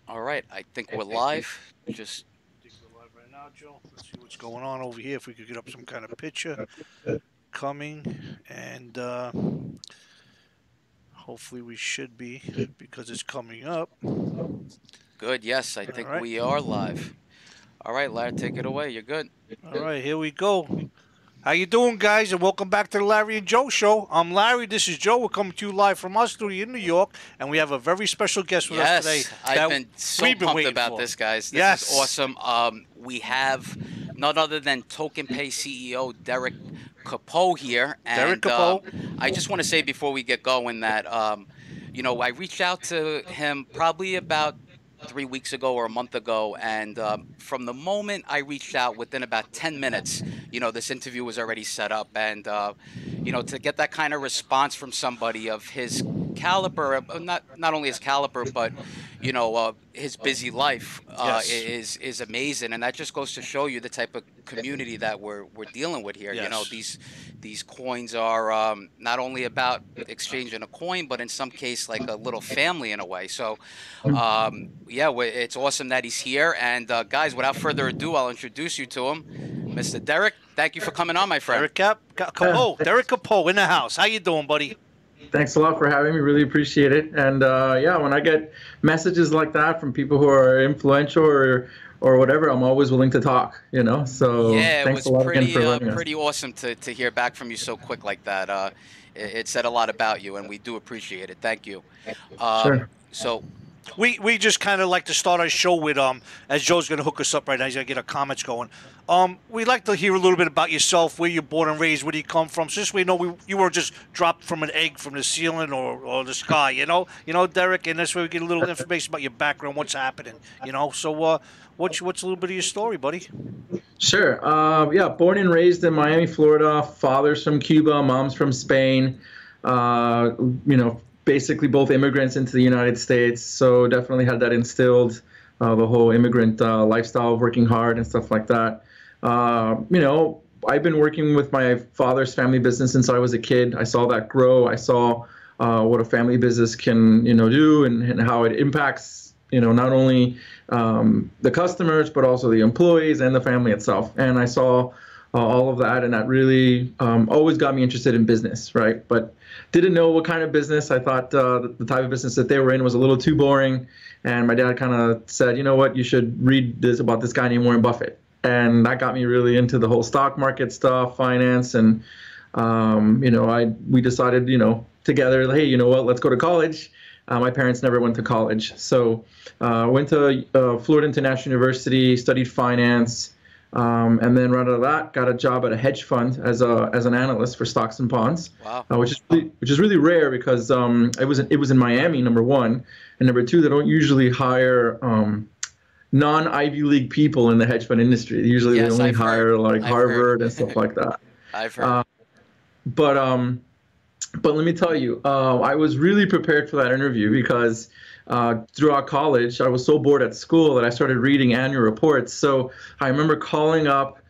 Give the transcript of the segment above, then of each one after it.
All right, I think we're live. Just I think we're live right now, Joe. Let's see what's going on over here. If we could get up some kind of picture coming, and hopefully we should be because it's coming up. All good. Yes, I think right, we are live. All right, Larry, take it away. You're good. all right, here we go. How you doing, guys? And welcome back to the Larry and Joe Show. I'm Larry. This is Joe. We're coming to you live from our studio in New York, and we have a very special guest with us today Yes, I've that been so we've been pumped waiting about for. this, guys. This is Yes, awesome. We have none other than TokenPay CEO Derek Capo here, Derek and Capo. I just want to say before we get going that I reached out to him probably about 3 weeks ago or a month ago, and from the moment I reached out, within about 10 minutes, this interview was already set up, and to get that kind of response from somebody of his caliber, not only his caliber, but his busy life Yes, is amazing, and that just goes to show you the type of community that we're dealing with here. yes, These coins are not only about exchanging a coin, but in some case like a little family in a way. So yeah, it's awesome that he's here. And guys, without further ado, I'll introduce you to him, Mr. Derek. Thank you for coming on, my friend. Derek Capo. Derek Capo in the house. How you doing, buddy? Thanks a lot for having me. Really appreciate it. And yeah, when I get messages like that from people who are influential or whatever, I'm always willing to talk. So Yeah, it thanks was a lot again for letting us. pretty awesome to hear back from you so quick like that. It said a lot about you, and we do appreciate it. Thank you. Sure. So We just kind of like to start our show with as Joe's going to hook us up right now. He's going to get our comments going. We'd like to hear a little bit about yourself, where you're born and raised, where do you come from, so just we know you weren't just dropped from an egg from the ceiling or the sky, Derek, and this way we get a little information about your background, what's happening, So what's a little bit of your story, buddy? Sure. Yeah, born and raised in Miami, Florida. Father's from Cuba, mom's from Spain. Uh, Basically both immigrants into the United States. So definitely had that instilled, the whole immigrant lifestyle of working hard and stuff like that. I've been working with my father's family business since I was a kid. I saw that grow. I saw what a family business can, do and how it impacts, not only the customers, but also the employees and the family itself. And I saw all of that, and that really always got me interested in business, right? But didn't know what kind of business. I thought the type of business that they were in was a little too boring. And my dad kind of said, you know what, you should read this about this guy named Warren Buffett. And that got me really into the whole stock market stuff, finance, and we decided, together, hey, you know what, let's go to college. My parents never went to college, so went to Florida International University, studied finance. And then right out of that, got a job at a hedge fund as an analyst for stocks and bonds, wow. which is really rare because it was in Miami, number one, and number two, they don't usually hire non-Ivy League people in the hedge fund industry. Usually they Yes, only I've heard. hire like I've heard. Harvard and stuff like that. I've heard. Uh, but um, but let me tell you, I was really prepared for that interview because throughout college, I was so bored at school that I started reading annual reports. So I remember calling up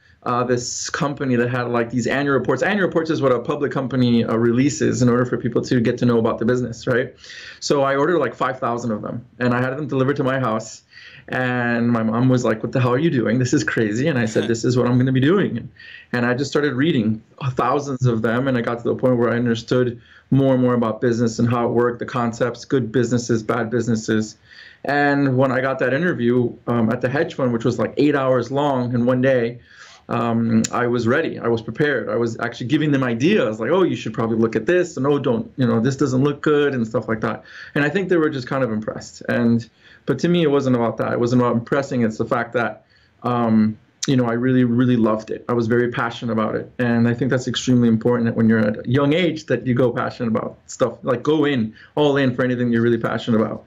this company that had like these annual reports. Annual reports is what a public company releases in order for people to get to know about the business, right? So I ordered like 5,000 of them, and I had them delivered to my house. And my mom was like, "What the hell are you doing? This is crazy." And I said, "This is what I'm going to be doing." And I just started reading thousands of them, and I got to the point where I understood more and more about business and how it worked, the concepts, good businesses, bad businesses. And when I got that interview at the hedge fund, which was like 8 hours long in one day, I was ready. I was prepared. I was actually giving them ideas like, "Oh, you should probably look at this," and "Oh, don't, this doesn't look good," and stuff like that. And I think they were just kind of impressed. But to me, it wasn't about that. It wasn't about impressing. It's the fact that, I really, really loved it. I was very passionate about it. And I think that's extremely important that when you're at a young age that you go passionate about stuff, like go in, all in for anything you're really passionate about.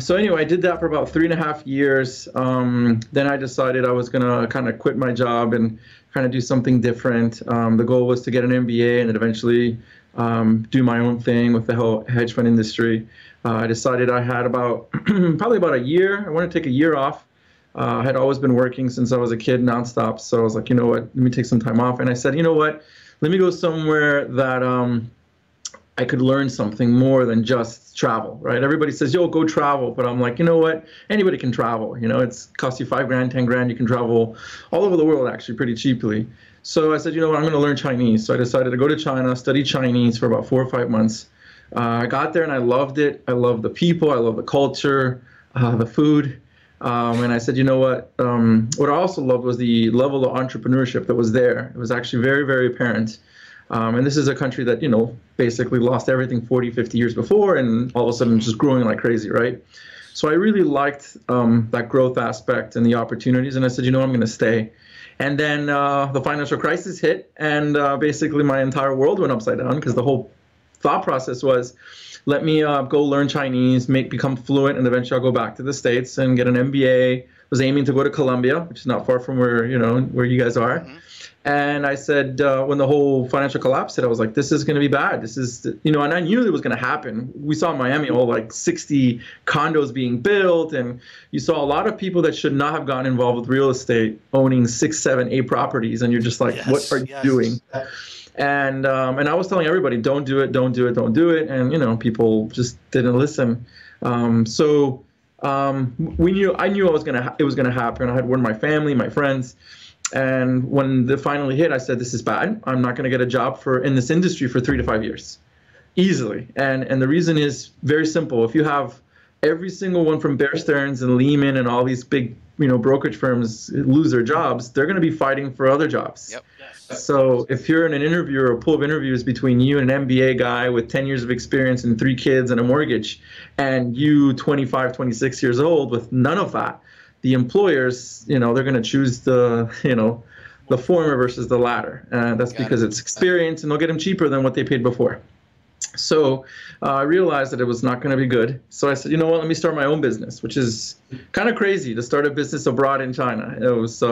So anyway, I did that for about 3.5 years. Then I decided I was gonna kind of quit my job and kind of do something different. The goal was to get an MBA and then eventually do my own thing with the whole hedge fund industry. I decided I had about probably about a year. I wanted to take a year off. I had always been working since I was a kid nonstop. So I was like, you know what, let me take some time off. And I said, you know what, let me go somewhere that I could learn something more than just travel, right? Everybody says, yo, go travel. But I'm like, you know what? Anybody can travel. You know, it's costs you 5 grand, 10 grand. You can travel all over the world actually pretty cheaply. So I said, you know what? I'm going to learn Chinese. So I decided to go to China, study Chinese for about 4 or 5 months. I got there and I loved it. I love the people. I love the culture, the food. And I said, you know what? What I also loved was the level of entrepreneurship that was there. It was actually very, very apparent. And this is a country that, you know, basically lost everything 40, 50 years before, and all of a sudden just growing like crazy, right? So I really liked that growth aspect and the opportunities. And I said, you know, I'm going to stay. And then the financial crisis hit, and basically my entire world went upside down, because the whole thought process was, let me go learn Chinese, become fluent, and eventually I'll go back to the States and get an MBA. Was aiming to go to Colombia, which is not far from where you guys are. Mm-hmm. And I said, when the whole financial collapse hit, I was like, this is going to be bad. This is, you know, and I knew it was going to happen. We saw in Miami all like 60 condos being built, and you saw a lot of people that should not have gotten involved with real estate owning 6, 7, 8 properties, and you're just like, yes, what are you doing? And I was telling everybody, don't do it, don't do it, don't do it. And, you know, people just didn't listen. I knew it was going to happen. I had warned my family, my friends. And when it finally hit, I said, this is bad. I'm not going to get a job in this industry for 3 to 5 years, easily. And the reason is very simple. If you have every single one from Bear Stearns and Lehman and all these big, you know, brokerage firms lose their jobs, they're going to be fighting for other jobs. Yep. So if you're in an interview or a pool of interviews between you and an MBA guy with 10 years of experience and 3 kids and a mortgage, and you 25, 26 years old with none of that, the employers, you know, they're going to choose the former versus the latter. That's because it's experience, and they'll get them cheaper than what they paid before. So I realized that it was not going to be good. So I said, you know what, let me start my own business, which is kind of crazy to start a business abroad in China. It was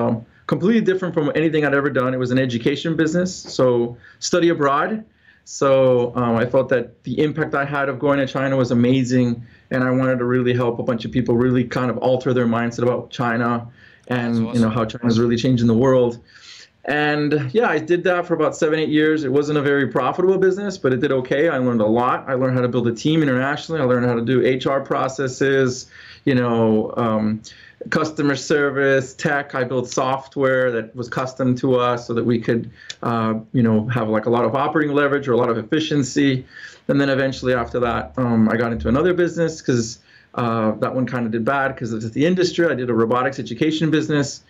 completely different from anything I'd ever done. It was an education business, so study abroad. So I felt that the impact I had of going to China was amazing, and I wanted to really help a bunch of people really kind of alter their mindset about China and awesome. You know, how China's really changing the world. And yeah, I did that for about 7, 8 years. It wasn't a very profitable business, but it did okay. I learned a lot. I learned how to build a team internationally. I learned how to do HR processes, you know, customer service, tech. I built software that was custom to us so that we could, you know, have like a lot of operating leverage or a lot of efficiency. And then eventually after that, I got into another business because that one kind of did bad because of the industry. I did a robotics education business.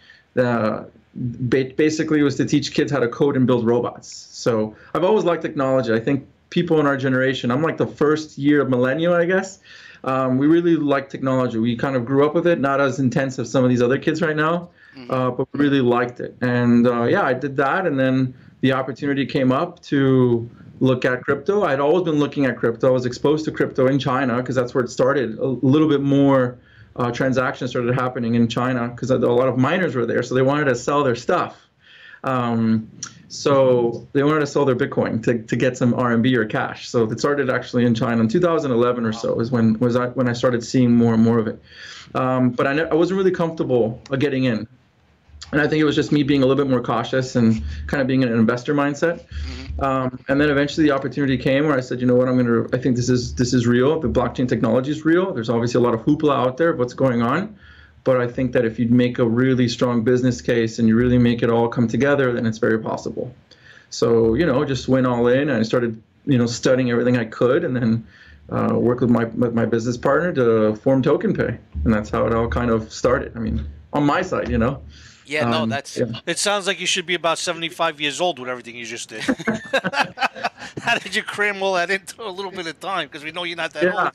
Basically, it was to teach kids how to code and build robots. So I've always liked technology. I think people in our generation, I'm like the first year of millennial, I guess. We really like technology. We kind of grew up with it, not as intense as some of these other kids right now, but we really liked it. And yeah, I did that. And then the opportunity came up to look at crypto. I'd always been looking at crypto. I was exposed to crypto in China because that's where it started. A little bit more transactions started happening in China because a lot of miners were there. So they wanted to sell their stuff. So they wanted to sell their Bitcoin to get some RMB or cash. So it started actually in China in 2011 or so is when I started seeing more and more of it. But I wasn't really comfortable getting in. And I think it was just me being a little bit more cautious and kind of being in an investor mindset. And then eventually the opportunity came where I said, you know what, I think this is real. The blockchain technology is real. There's obviously a lot of hoopla out there of what's going on. But I think that if you make a really strong business case and you really make it all come together, then it's very possible. So, you know, just went all in and I started, you know, studying everything I could, and then worked with my business partner to form TokenPay. And that's how it all kind of started. I mean, on my side, you know. Yeah, no, that's... Yeah. It sounds like you should be about 75 years old with everything you just did. How did you cram all that into a little bit of time? Because we know you're not that old.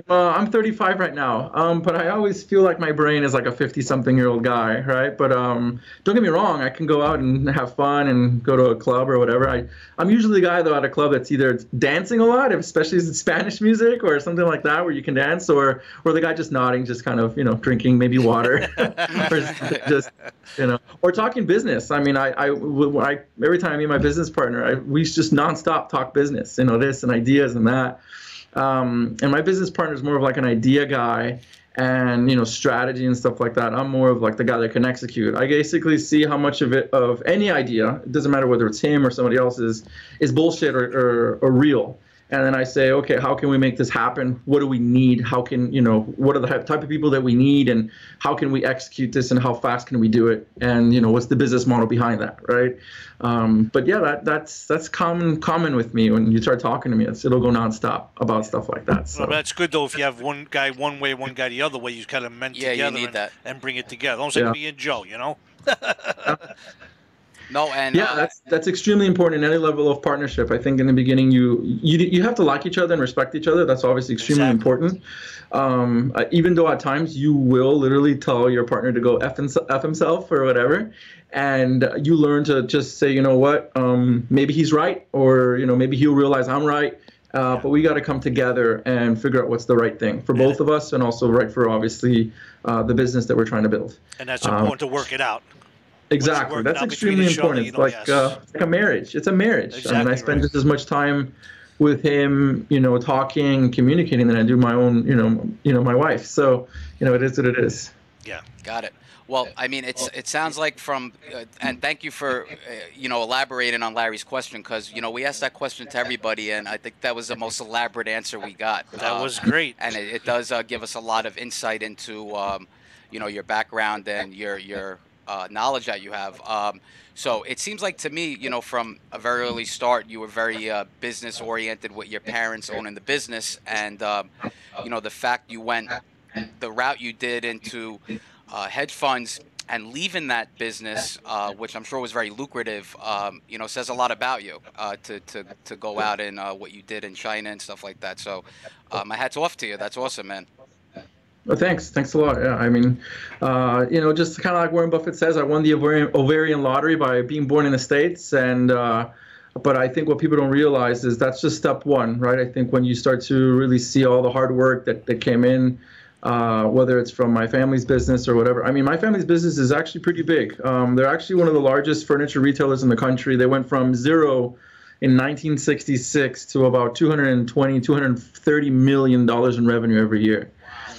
I'm 35 right now, but I always feel like my brain is like a 50-something-year-old guy, right? But don't get me wrong, I can go out and have fun and go to a club or whatever. I'm usually the guy though at a club that's either dancing a lot, especially if it's Spanish music or something like that where you can dance, or the guy just nodding, just kind of, you know, drinking maybe water, or just, you know, or talking business. I mean, I every time I meet my business partner, we just nonstop talk business, you know, this and ideas and that. And my business partner is more of like an idea guy and, you know, strategy and stuff like that. I'm more of like the guy that can execute. I basically see how much of any idea, it doesn't matter whether it's him or somebody else's, is bullshit or real. And then I say, okay, how can we make this happen? What do we need? How can, what are the type of people that we need, and how can we execute this, and how fast can we do it? And, what's the business model behind that, right? But yeah, that's common with me. When you start talking to me, it'll go nonstop about stuff like that. So well, that's good though. If you have one guy one way, one guy the other way, you kind of mend together and bring it together. Almost like me and Joe, No, and yeah, that's extremely important in any level of partnership. I think in the beginning you have to like each other and respect each other. That's obviously extremely important. Even though at times you will literally tell your partner to go F himself or whatever, and you learn to just say, what, maybe he's right, or maybe he'll realize I'm right. But we got to come together and figure out what's the right thing for both of us, and also right for obviously the business that we're trying to build. And that's important to work it out. Exactly. That's extremely important. It's like a marriage. It's a marriage. Exactly, I mean, I spend just as much time with him, talking, communicating than I do my own, my wife. So, it is what it is. Yeah. Got it. Well, I mean, it sounds like from, and thank you for, elaborating on Larry's question, because, we asked that question to everybody, and I think that was the most elaborate answer we got. That was great. And it does give us a lot of insight into, your background and your knowledge that you have. So it seems like to me, from a very early start, you were very business oriented with your parents owning the business, and the fact you went the route you did into hedge funds and leaving that business, which I'm sure was very lucrative, says a lot about you to go out and what you did in China and stuff like that. So my hat's off to you. That's awesome, man. Well, thanks a lot. Yeah, I mean, just kind of like Warren Buffett says, I won the ovarian lottery by being born in the States, and but I think what people don't realize is that's just step one, right? I think when you start to really see all the hard work that came in, whether it's from my family's business or whatever. I mean, my family's business is actually pretty big. They're actually one of the largest furniture retailers in the country. They went from zero in 1966 to about $230 million in revenue every year.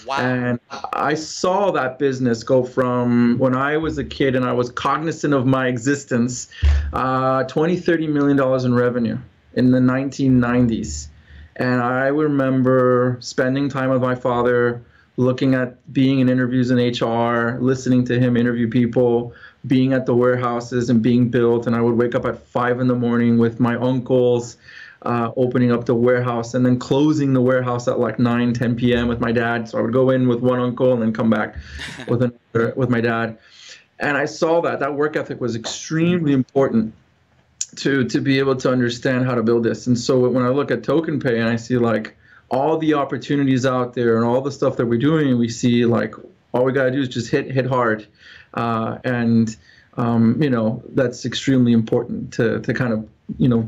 Wow. And I saw that business go from when I was a kid and I was cognizant of my existence, $30 million in revenue in the 1990s. And I remember spending time with my father, looking at being in interviews in HR, listening to him interview people, being at the warehouses and being built. And I would wake up at 5 in the morning with my uncles, opening up the warehouse and then closing the warehouse at like 9, 10 p.m. with my dad. So I would go in with one uncle and then come back with my dad. And I saw that work ethic was extremely important to be able to understand how to build this. And so when I look at TokenPay and I see like all the opportunities out there and all the stuff that we're doing, we see like all we got to do is just hit hard. That's extremely important to kind of,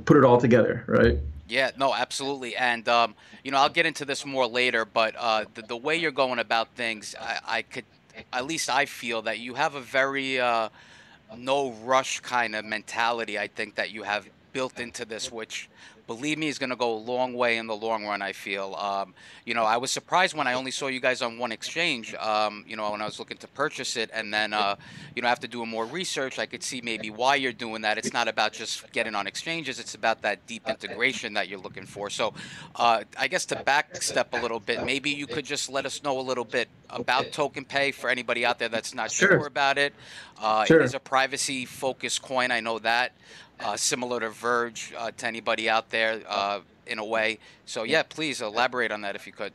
put it all together, right? Yeah, no, absolutely. And, I'll get into this more later, but the way you're going about things, I could, at least I feel that you have a very no rush kind of mentality, I think, that you have built into this, which, believe me, is going to go a long way in the long run, I feel. I was surprised when I only saw you guys on one exchange, when I was looking to purchase it. And then, after doing more research, I could see maybe why you're doing that. It's not about just getting on exchanges. It's about that deep integration that you're looking for. So I guess to backstep a little bit, maybe you could just let us know a little bit about TokenPay for anybody out there that's not sure about it. It is a privacy-focused coin. I know that. Similar to Verge, to anybody out there, in a way. So yeah, please elaborate on that if you could.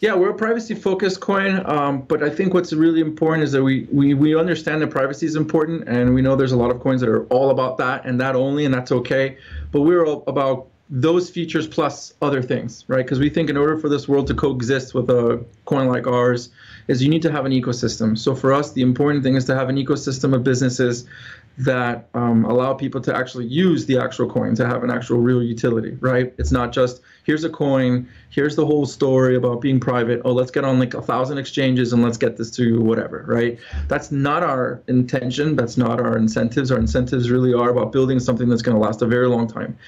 Yeah, we're a privacy-focused coin, but I think what's really important is that we understand that privacy is important, and we know there's a lot of coins that are all about that and that only, and that's okay. But we're all about those features plus other things, right? Because we think in order for this world to coexist with a coin like ours, is you need to have an ecosystem. So for us, the important thing is to have an ecosystem of businesses that allow people to actually use the actual coin, to have an actual real utility, right? It's not just, here's a coin, here's the whole story about being private, oh, let's get on like 1,000 exchanges and let's get this to whatever, right? That's not our intention. That's not our incentives. Our incentives really are about building something that's going to last a very long time.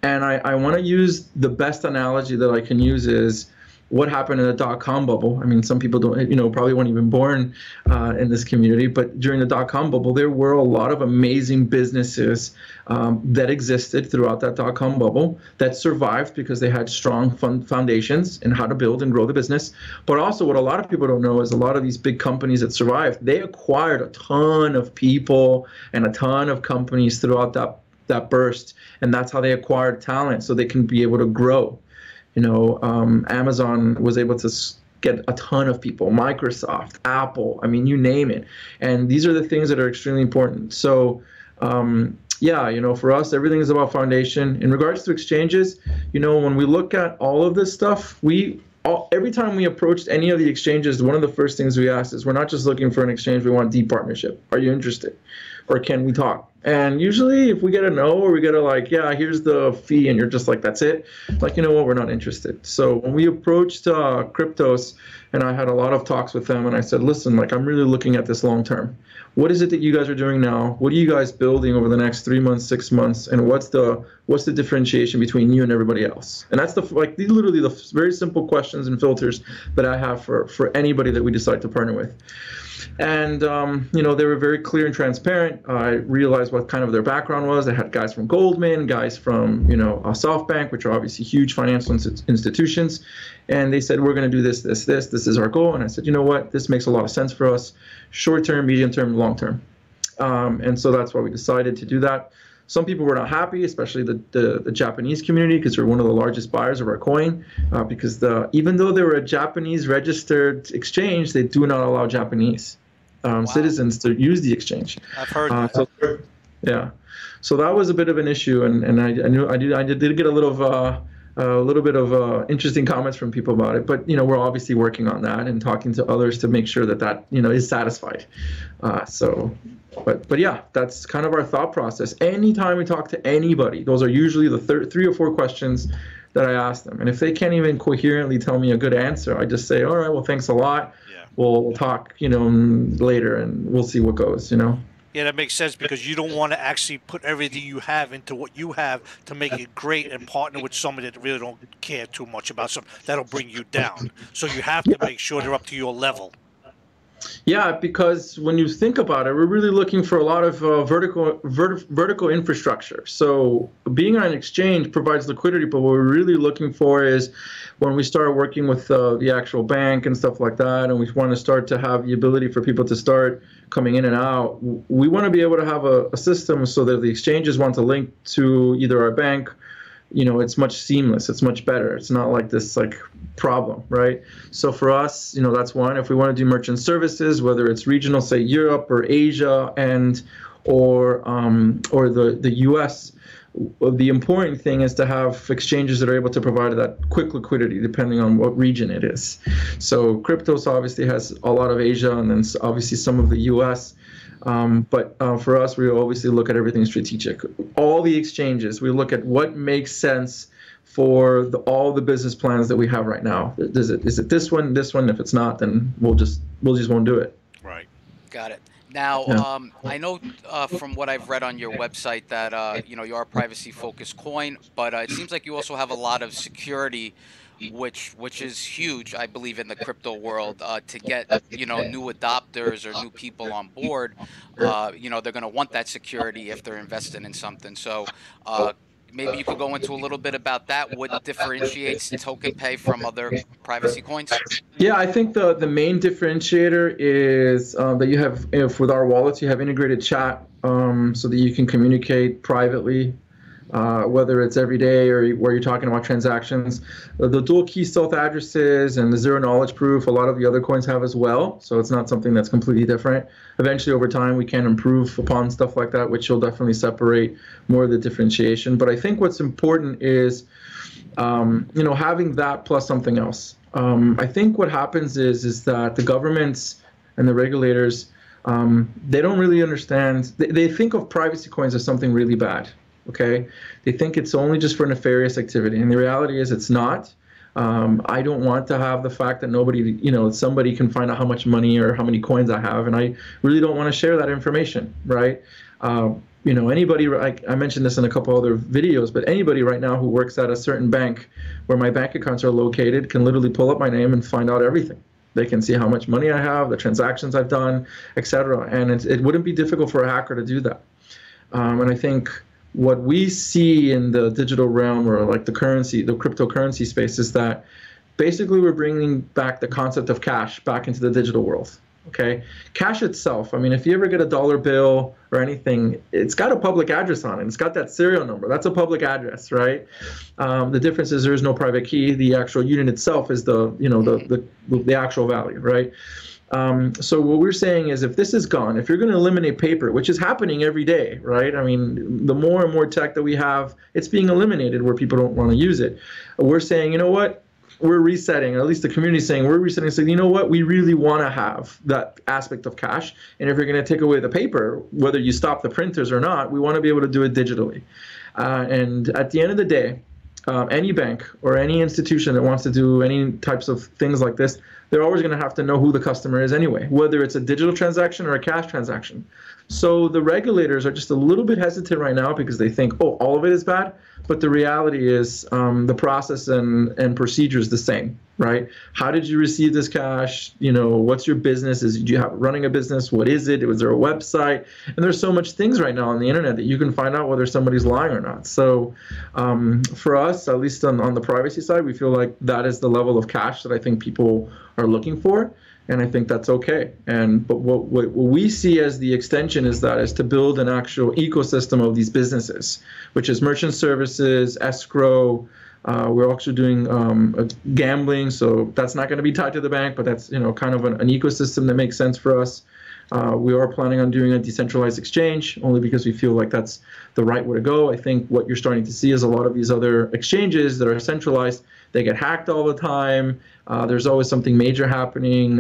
And I want to use the best analogy that I can use is, what happened in the dot-com bubble. I mean, some people don't, probably weren't even born in this community, but during the dot-com bubble, there were a lot of amazing businesses that existed throughout that dot-com bubble that survived because they had strong foundations in how to build and grow the business. But also what a lot of people don't know is a lot of these big companies that survived, they acquired a ton of people and a ton of companies throughout that burst. And that's how they acquired talent, so they can be able to grow. Amazon was able to get a ton of people, Microsoft, Apple, I mean, you name it. And these are the things that are extremely important. So, for us, everything is about foundation. In regards to exchanges, when we look at all of this stuff, every time we approached any of the exchanges, one of the first things we asked is, we're not just looking for an exchange, we want deep partnership. Are you interested? Or can we talk? And usually if we get a no, or we get a here's the fee, and you're just like, that's it, like, you know what, we're not interested. So when we approached Cryptos, and I had a lot of talks with them, and I said, listen, like, I'm really looking at this long term. What is it that you guys are doing now? What are you guys building over the next 3 months, 6 months? And what's the differentiation between you and everybody else? And that's literally the very simple questions and filters that I have for anybody that we decide to partner with. And, they were very clear and transparent. I realized what kind of their background was. They had guys from Goldman, guys from, SoftBank, which are obviously huge financial institutions. And they said, we're going to do this is our goal. And I said, you know what, this makes a lot of sense for us, short term, medium term, long term. And so that's why we decided to do that. Some people were not happy, especially the Japanese community, because they're one of the largest buyers of our coin. Because even though they were a Japanese registered exchange, they do not allow Japanese citizens to use the exchange. I've heard that. So that was a bit of an issue, and I did get a little bit of interesting comments from people about it. But we're obviously working on that and talking to others to make sure that is satisfied. But yeah, that's kind of our thought process. Anytime we talk to anybody, those are usually the 3 or 4 questions that I ask them. And if they can't even coherently tell me a good answer, I just say, all right, well, thanks a lot. Yeah. We'll talk, later, and we'll see what goes, Yeah, that makes sense, because you don't want to actually put everything you have into what you have to make it great and partner with somebody that really don't care too much about something that'll bring you down. So you have to make sure they're up to your level. Yeah, because when you think about it, we're really looking for a lot of vertical infrastructure. So being on an exchange provides liquidity, but what we're really looking for is when we start working with the actual bank and stuff like that, and we want to start to have the ability for people to start coming in and out, we want to be able to have a system so that the exchanges want to link to either our bank. It's much seamless. It's much better. It's not like this problem, right? So for us, that's one. If we want to do merchant services, whether it's regional, say Europe or Asia, or the U.S., the important thing is to have exchanges that are able to provide that quick liquidity, depending on what region it is. So Cryptos obviously has a lot of Asia, and then obviously some of the U.S. But for us, we obviously look at everything strategic. All the exchanges, we look at what makes sense for all the business plans that we have right now. Is it this one, this one? If it's not, then we'll just won't do it. Right. Got it. Now, I know from what I've read on your website that you are a privacy-focused coin, but it seems like you also have a lot of security, which is huge, I believe, in the crypto world. To get new adopters or new people on board, they're going to want that security if they're investing in something. So maybe you could go into a little bit about that. What differentiates TokenPay from other privacy coins? Yeah, I think the main differentiator is that you have, with our wallets, you have integrated chat so that you can communicate privately, whether it's every day or where you're talking about transactions. The dual key stealth addresses and the zero knowledge proof, a lot of the other coins have as well. So it's not something that's completely different. Eventually, over time, we can improve upon stuff like that, which will definitely separate more of the differentiation. But I think what's important is, having that plus something else. I think what happens is that the governments and the regulators, they don't really understand. They think of privacy coins as something really bad. Okay, they think it's only just for nefarious activity, and the reality is it's not. I don't want to have the fact that somebody can find out how much money or how many coins I have, and I really don't want to share that information, right? you know, anybody, I mentioned this in a couple other videos, but anybody right now who works at a certain bank where my bank accounts are located can literally pull up my name and find out everything. They can see how much money I have, the transactions I've done, etc. And it wouldn't be difficult for a hacker to do that. And I think what we see in the digital realm, or like the cryptocurrency space, is that basically we're bringing back the concept of cash back into the digital world. Okay, cash itself, I mean, if you ever get a dollar bill or anything, it's got a public address on it. It's got that serial number. That's a public address, right? The difference is there is no private key. The actual unit itself is the, you know, the actual value, right? So what we're saying is, if this is gone, if you're going to eliminate paper, which is happening every day, right? I mean, the more and more tech that we have, it's being eliminated where people don't want to use it. We're saying, you know what? We're resetting, or at least the community is saying, we're resetting, saying, you know what, we really want to have that aspect of cash. And if you're going to take away the paper, whether you stop the printers or not, we want to be able to do it digitally. And at the end of the day, any bank or any institution that wants to do any types of things like this, they're always going to have to know who the customer is anyway, whether it's a digital transaction or a cash transaction. So the regulators are just a little bit hesitant right now because they think, oh, all of it is bad. But the reality is the process and procedure is the same, right? How did you receive this cash? You know, what's your business? Is you have running a business? What is it? Was there a website? And there's so much things right now on the internet that you can find out whether somebody's lying or not. So for us, at least on the privacy side, we feel like that is the level of cash that I think people are looking for. And I think that's okay. But what we see as the extension is to build an actual ecosystem of these businesses, which is merchant services, escrow. We're also doing gambling, so that's not going to be tied to the bank, but that's, you know, kind of an ecosystem that makes sense for us. We are planning on doing a decentralized exchange, only because we feel like that's the right way to go. I think what you're starting to see is a lot of these other exchanges that are centralized, they get hacked all the time. There's always something major happening.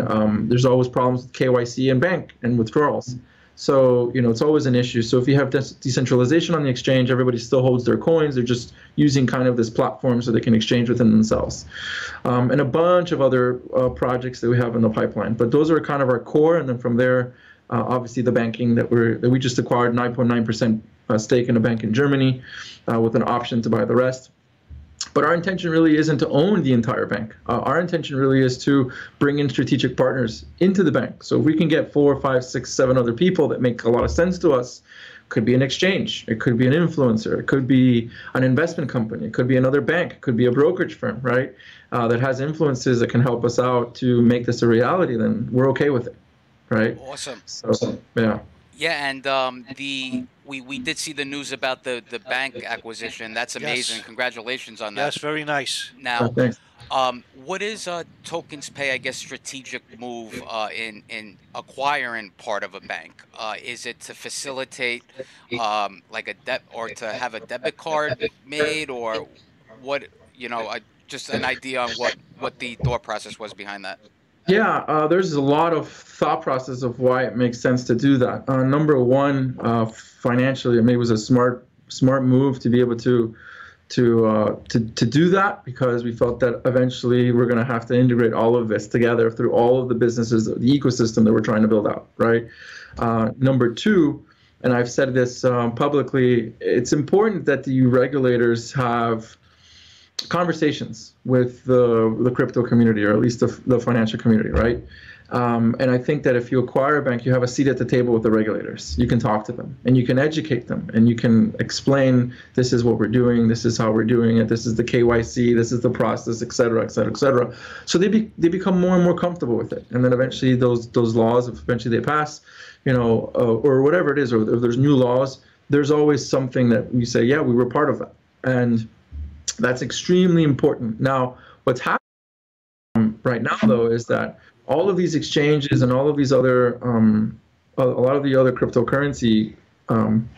There's always problems with KYC and bank and withdrawals. So, you know, it's always an issue. So if you have decentralization on the exchange, everybody still holds their coins. They're just using kind of this platform so they can exchange within themselves. And a bunch of other projects that we have in the pipeline. But those are kind of our core. And then from there, obviously the banking that we just acquired 9.9% stake in a bank in Germany with an option to buy the rest. But our intention really isn't to own the entire bank. Our intention really is to bring in strategic partners into the bank. So if we can get 4, 5, 6, 7 other people that make a lot of sense to us, could be an exchange, it could be an influencer, it could be an investment company, it could be another bank, it could be a brokerage firm, right? That has influences that can help us out to make this a reality, then we're okay with it, right? Awesome. So, yeah. Yeah, and we did see the news about the bank acquisition. That's amazing. Yes. Congratulations on that. Yes, very nice. Now, Thanks. what is TokensPay, I guess, strategic move in acquiring part of a bank? Is it to facilitate like a debt, or to have a debit card made, or what? You know, just an idea on what the thought process was behind that. Yeah, there's a lot of thought process of why it makes sense to do that. Number one, financially, it was a smart move to be able to do that, because we felt that eventually we're going to have to integrate all of this together through all of the businesses, the ecosystem that we're trying to build out, right? Number two, and I've said this publicly, it's important that the regulators have conversations with the crypto community, or at least the financial community, right? And I think that if you acquire a bank, you have a seat at the table with the regulators. You can talk to them, and you can educate them, and you can explain, this is what we're doing, this is how we're doing it, this is the KYC, this is the process, et cetera, et cetera, et cetera. So they become more and more comfortable with it. And then eventually those laws, if eventually they pass, you know, or whatever it is, or if there's new laws, there's always something that we say, yeah, we were part of that. And that's extremely important. Now, what's happening right now, though, is that all of these exchanges and all of these other, a lot of the other cryptocurrency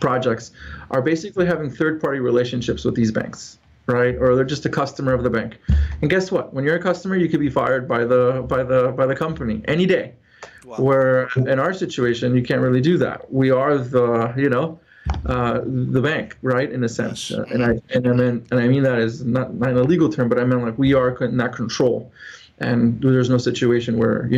projects are basically having third-party relationships with these banks, right? Or they're just a customer of the bank. And guess what? When you're a customer, you could be fired by the company any day. Wow. Where in our situation, you can't really do that. We are the bank, right, in a sense, and I mean that as not in a legal term, but I meant like we are in that control. and there's no situation where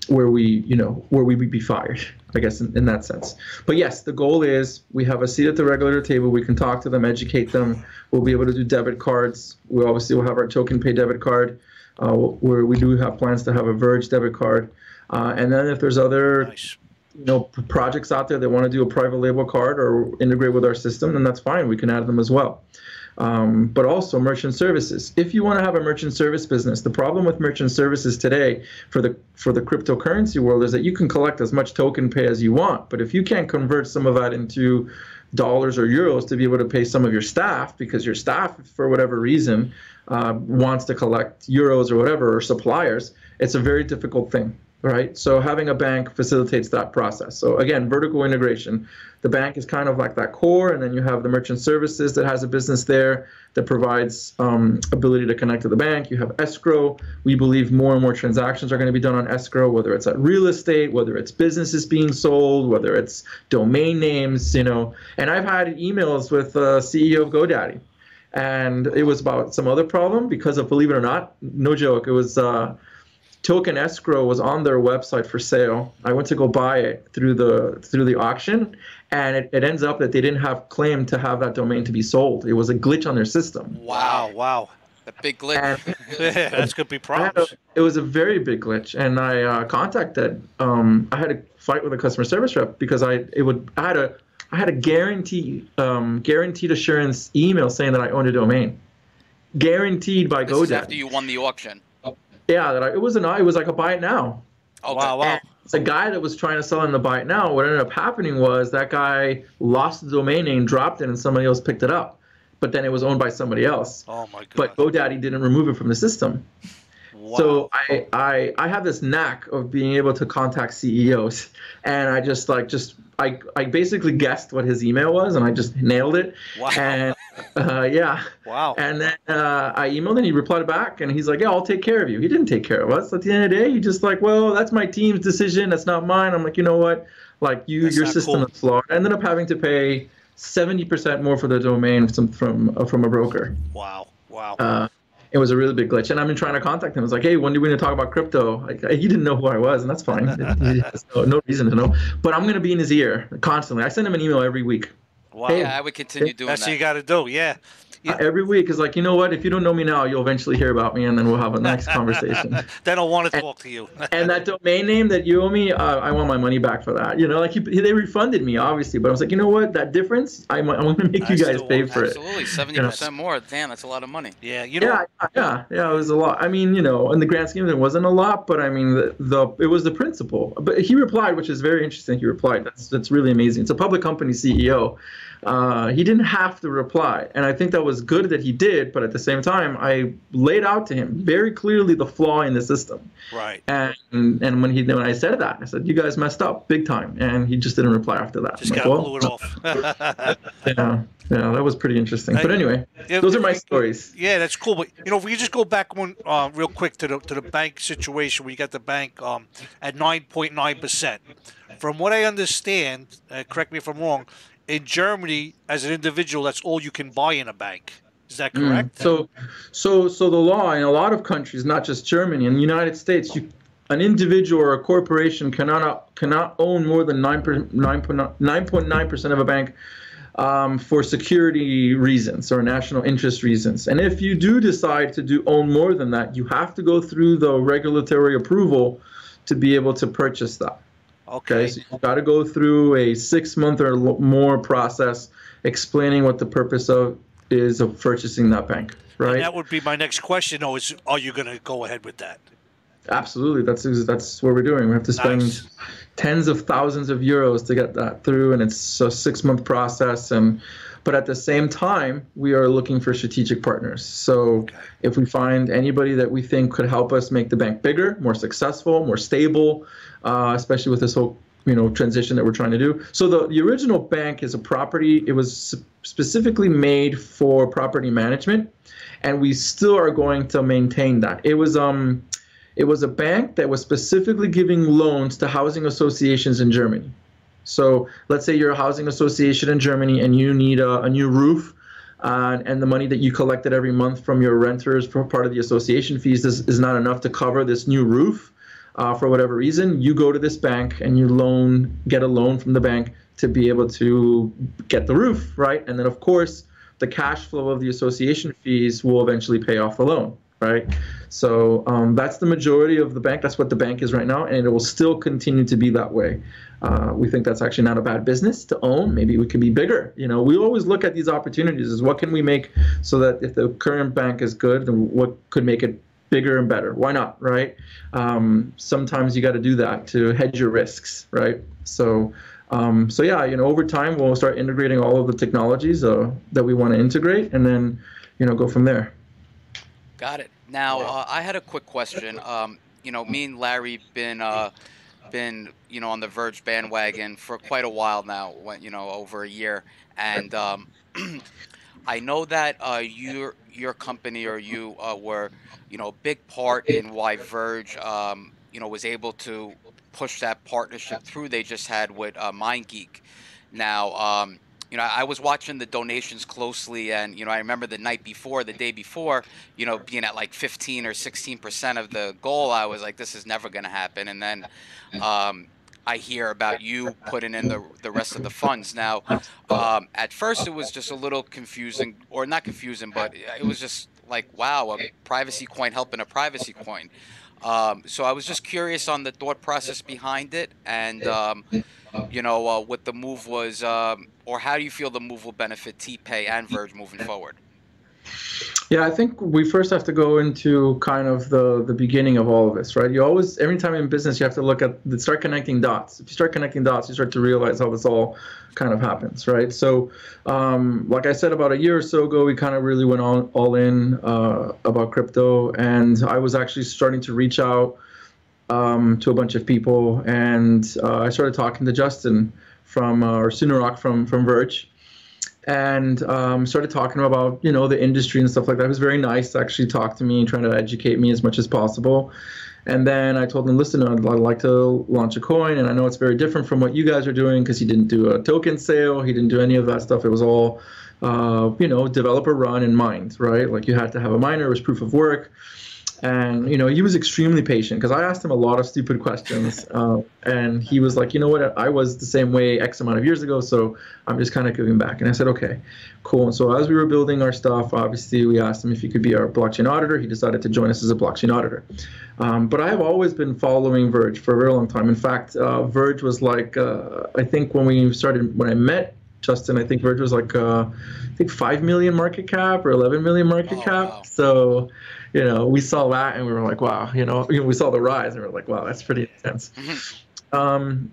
where we would be fired, I guess, in that sense. But yes, the goal is we have a seat at the regulator table. We can talk to them, educate them. We'll be able to do debit cards. We obviously will have our TokenPay debit card, where we do have plans to have a Verge debit card. And then if there's other projects out there that want to do a private label card or integrate with our system, then that's fine. We can add them as well. But also merchant services. If you want to have a merchant service business, the problem with merchant services today for the cryptocurrency world is that you can collect as much token pay as you want, but if you can't convert some of that into dollars or euros to be able to pay some of your staff, because your staff, for whatever reason, wants to collect euros or whatever, or suppliers, it's a very difficult thing. Right, so having a bank facilitates that process. So again, vertical integration. The bank is kind of like that core, and then you have the merchant services that has a business there that provides ability to connect to the bank. You have escrow. We believe more and more transactions are going to be done on escrow, whether it's at real estate, whether it's businesses being sold, whether it's domain names, And I've had emails with the CEO of GoDaddy, and it was about some other problem because of, believe it or not, no joke, it was token escrow was on their website for sale. I went to go buy it through the auction, and it ends up that they didn't have claim to have that domain to be sold. It was a glitch on their system. Wow. A big glitch. Yeah, that's going to be problems. It was a very big glitch, and I contacted. I had to fight with a customer service rep because I had a guaranteed assurance email saying that I owned a domain, guaranteed by This is GoDaddy. after you won the auction. Yeah, it was like a buy it now. Okay. Wow. And it's a guy that was trying to sell him the buy it now. What ended up happening was that guy lost the domain name, dropped it, and somebody else picked it up. But then it was owned by somebody else. Oh my God. But GoDaddy didn't remove it from the system. Wow. So I have this knack of being able to contact CEOs, and I basically guessed what his email was, and I just nailed it. Wow. And yeah. Wow. And then I emailed, and he replied back, and he's like, "Yeah, I'll take care of you." He didn't take care of us. At the end of the day, he just like, "Well, that's my team's decision. That's not mine." I'm like, you know what? Like your system is flawed. I ended up having to pay 70% more for the domain from a broker. Wow. It was a really big glitch, and I've been trying to contact him. I was like, "Hey, when do we need to talk about crypto?" Like, he didn't know who I was, and that's fine. He has no reason to know. But I'm going to be in his ear constantly. I send him an email every week. Wow. Hey, Yeah, I would continue doing That's that. what you got to do. Yeah. Every week is like, you know what? If you don't know me now, you'll eventually hear about me, and then we'll have a next conversation. Then I'll want to talk to you. And that domain name that you owe me, I want my money back for that. Like they refunded me, obviously, but I was like, you know what? That difference, I'm going to make you guys pay for it. Absolutely, 70% more. Damn, that's a lot of money. Yeah, Yeah, it was a lot. I mean, in the grand scheme, it wasn't a lot, but I mean, it was the principle. But he replied, which is very interesting. He replied, that's really amazing. It's a public company CEO. He didn't have to reply, and I think that was good that he did. But at the same time, I laid out to him very clearly the flaw in the system. Right. And when I said that, I said, "You guys messed up big time," and he just didn't reply after that. Just kind of blew it off. Yeah, that was pretty interesting. But anyway, those are my stories. Yeah, that's cool. But if we just go back one real quick to the bank situation where you got the bank at 9.9%. From what I understand, correct me if I'm wrong, in Germany, as an individual, that's all you can buy in a bank. Is that correct? So the law in a lot of countries, not just Germany, in the United States, an individual or a corporation cannot own more than 9.9% of a bank for security reasons or national interest reasons. And if you do decide to own more than that, you have to go through the regulatory approval to be able to purchase that. Okay, so you've got to go through a 6-month or more process explaining what the purpose is of purchasing that bank, right? And that would be my next question, though, is are you going to go ahead with that? Absolutely. That's what we're doing. We have to spend tens of thousands of euros to get that through, and it's a 6-month process. But at the same time, we are looking for strategic partners. So if we find anybody that we think could help us make the bank bigger, more successful, more stable, especially with this whole transition that we're trying to do. So the original bank is a property. It was specifically made for property management, and we still are going to maintain that. It was a bank that was specifically giving loans to housing associations in Germany. So let's say you're a housing association in Germany and you need a new roof. and the money that you collected every month from your renters for part of the association fees is not enough to cover this new roof for whatever reason, you go to this bank and you get a loan from the bank to be able to get the roof, right? And then, of course, the cash flow of the association fees will eventually pay off the loan, right? So that's the majority of the bank. That's what the bank is right now, and it will still continue to be that way. We think that's actually not a bad business to own. Maybe we could be bigger. You know, we always look at these opportunities as what can we make so that if the current bank is good, then what could make it bigger and better? Why not, right? Sometimes you got to do that to hedge your risks, right? So yeah, you know, over time we'll start integrating all of the technologies that we want to integrate, and then, you know, go from there. Got it. Now, I had a quick question. You know, me and Larry been you know, on the Verge bandwagon for quite a while now. You know, over a year, and I know that your company or you were, you know, a big part in why Verge you know, was able to push that partnership through they just had with MindGeek. Now, you know, I was watching the donations closely, and, you know, I remember the day before, you know, being at like 15 or 16% of the goal. I was like, this is never going to happen. And then I hear about you putting in the rest of the funds. Now, at first it was just a little confusing, or not confusing, but it was just like, wow, a privacy coin helping a privacy coin. So I was just curious on the thought process behind it, and you know, what the move was, or how do you feel the move will benefit TPAY and Verge moving forward? Yeah, I think we first have to go into kind of the beginning of all of this, right? You always, every time in business, you have to start connecting dots. If you start connecting dots, you start to realize how this all kind of happens, right? So, like I said, about a year or so ago, we kind of really went all in about crypto, and I was actually starting to reach out to a bunch of people, and I started talking to Justin or Sunarok from Verge, and started talking about, you know, the industry and stuff like that. It was very nice to actually talk to me, trying to educate me as much as possible. And then I told him, listen, I'd like to launch a coin, and I know it's very different from what you guys are doing, because he didn't do a token sale, he didn't do any of that stuff. It was all, you know, developer run and mined, right? Like, you had to have a miner, it was proof of work. And, you know, he was extremely patient, because I asked him a lot of stupid questions, and he was like, you know what, I was the same way X amount of years ago, so I'm just kind of giving back. And I said, okay, cool. And so as we were building our stuff, obviously we asked him if he could be our blockchain auditor. He decided to join us as a blockchain auditor. But I have always been following Verge for a very long time. In fact, Verge was like, I think when I met Justin, I think Verge was like, I think 5 million market cap or 11 million market cap. Wow. So, you know, we saw that and we were like, wow, you know, we saw the rise and we were like, wow, that's pretty intense.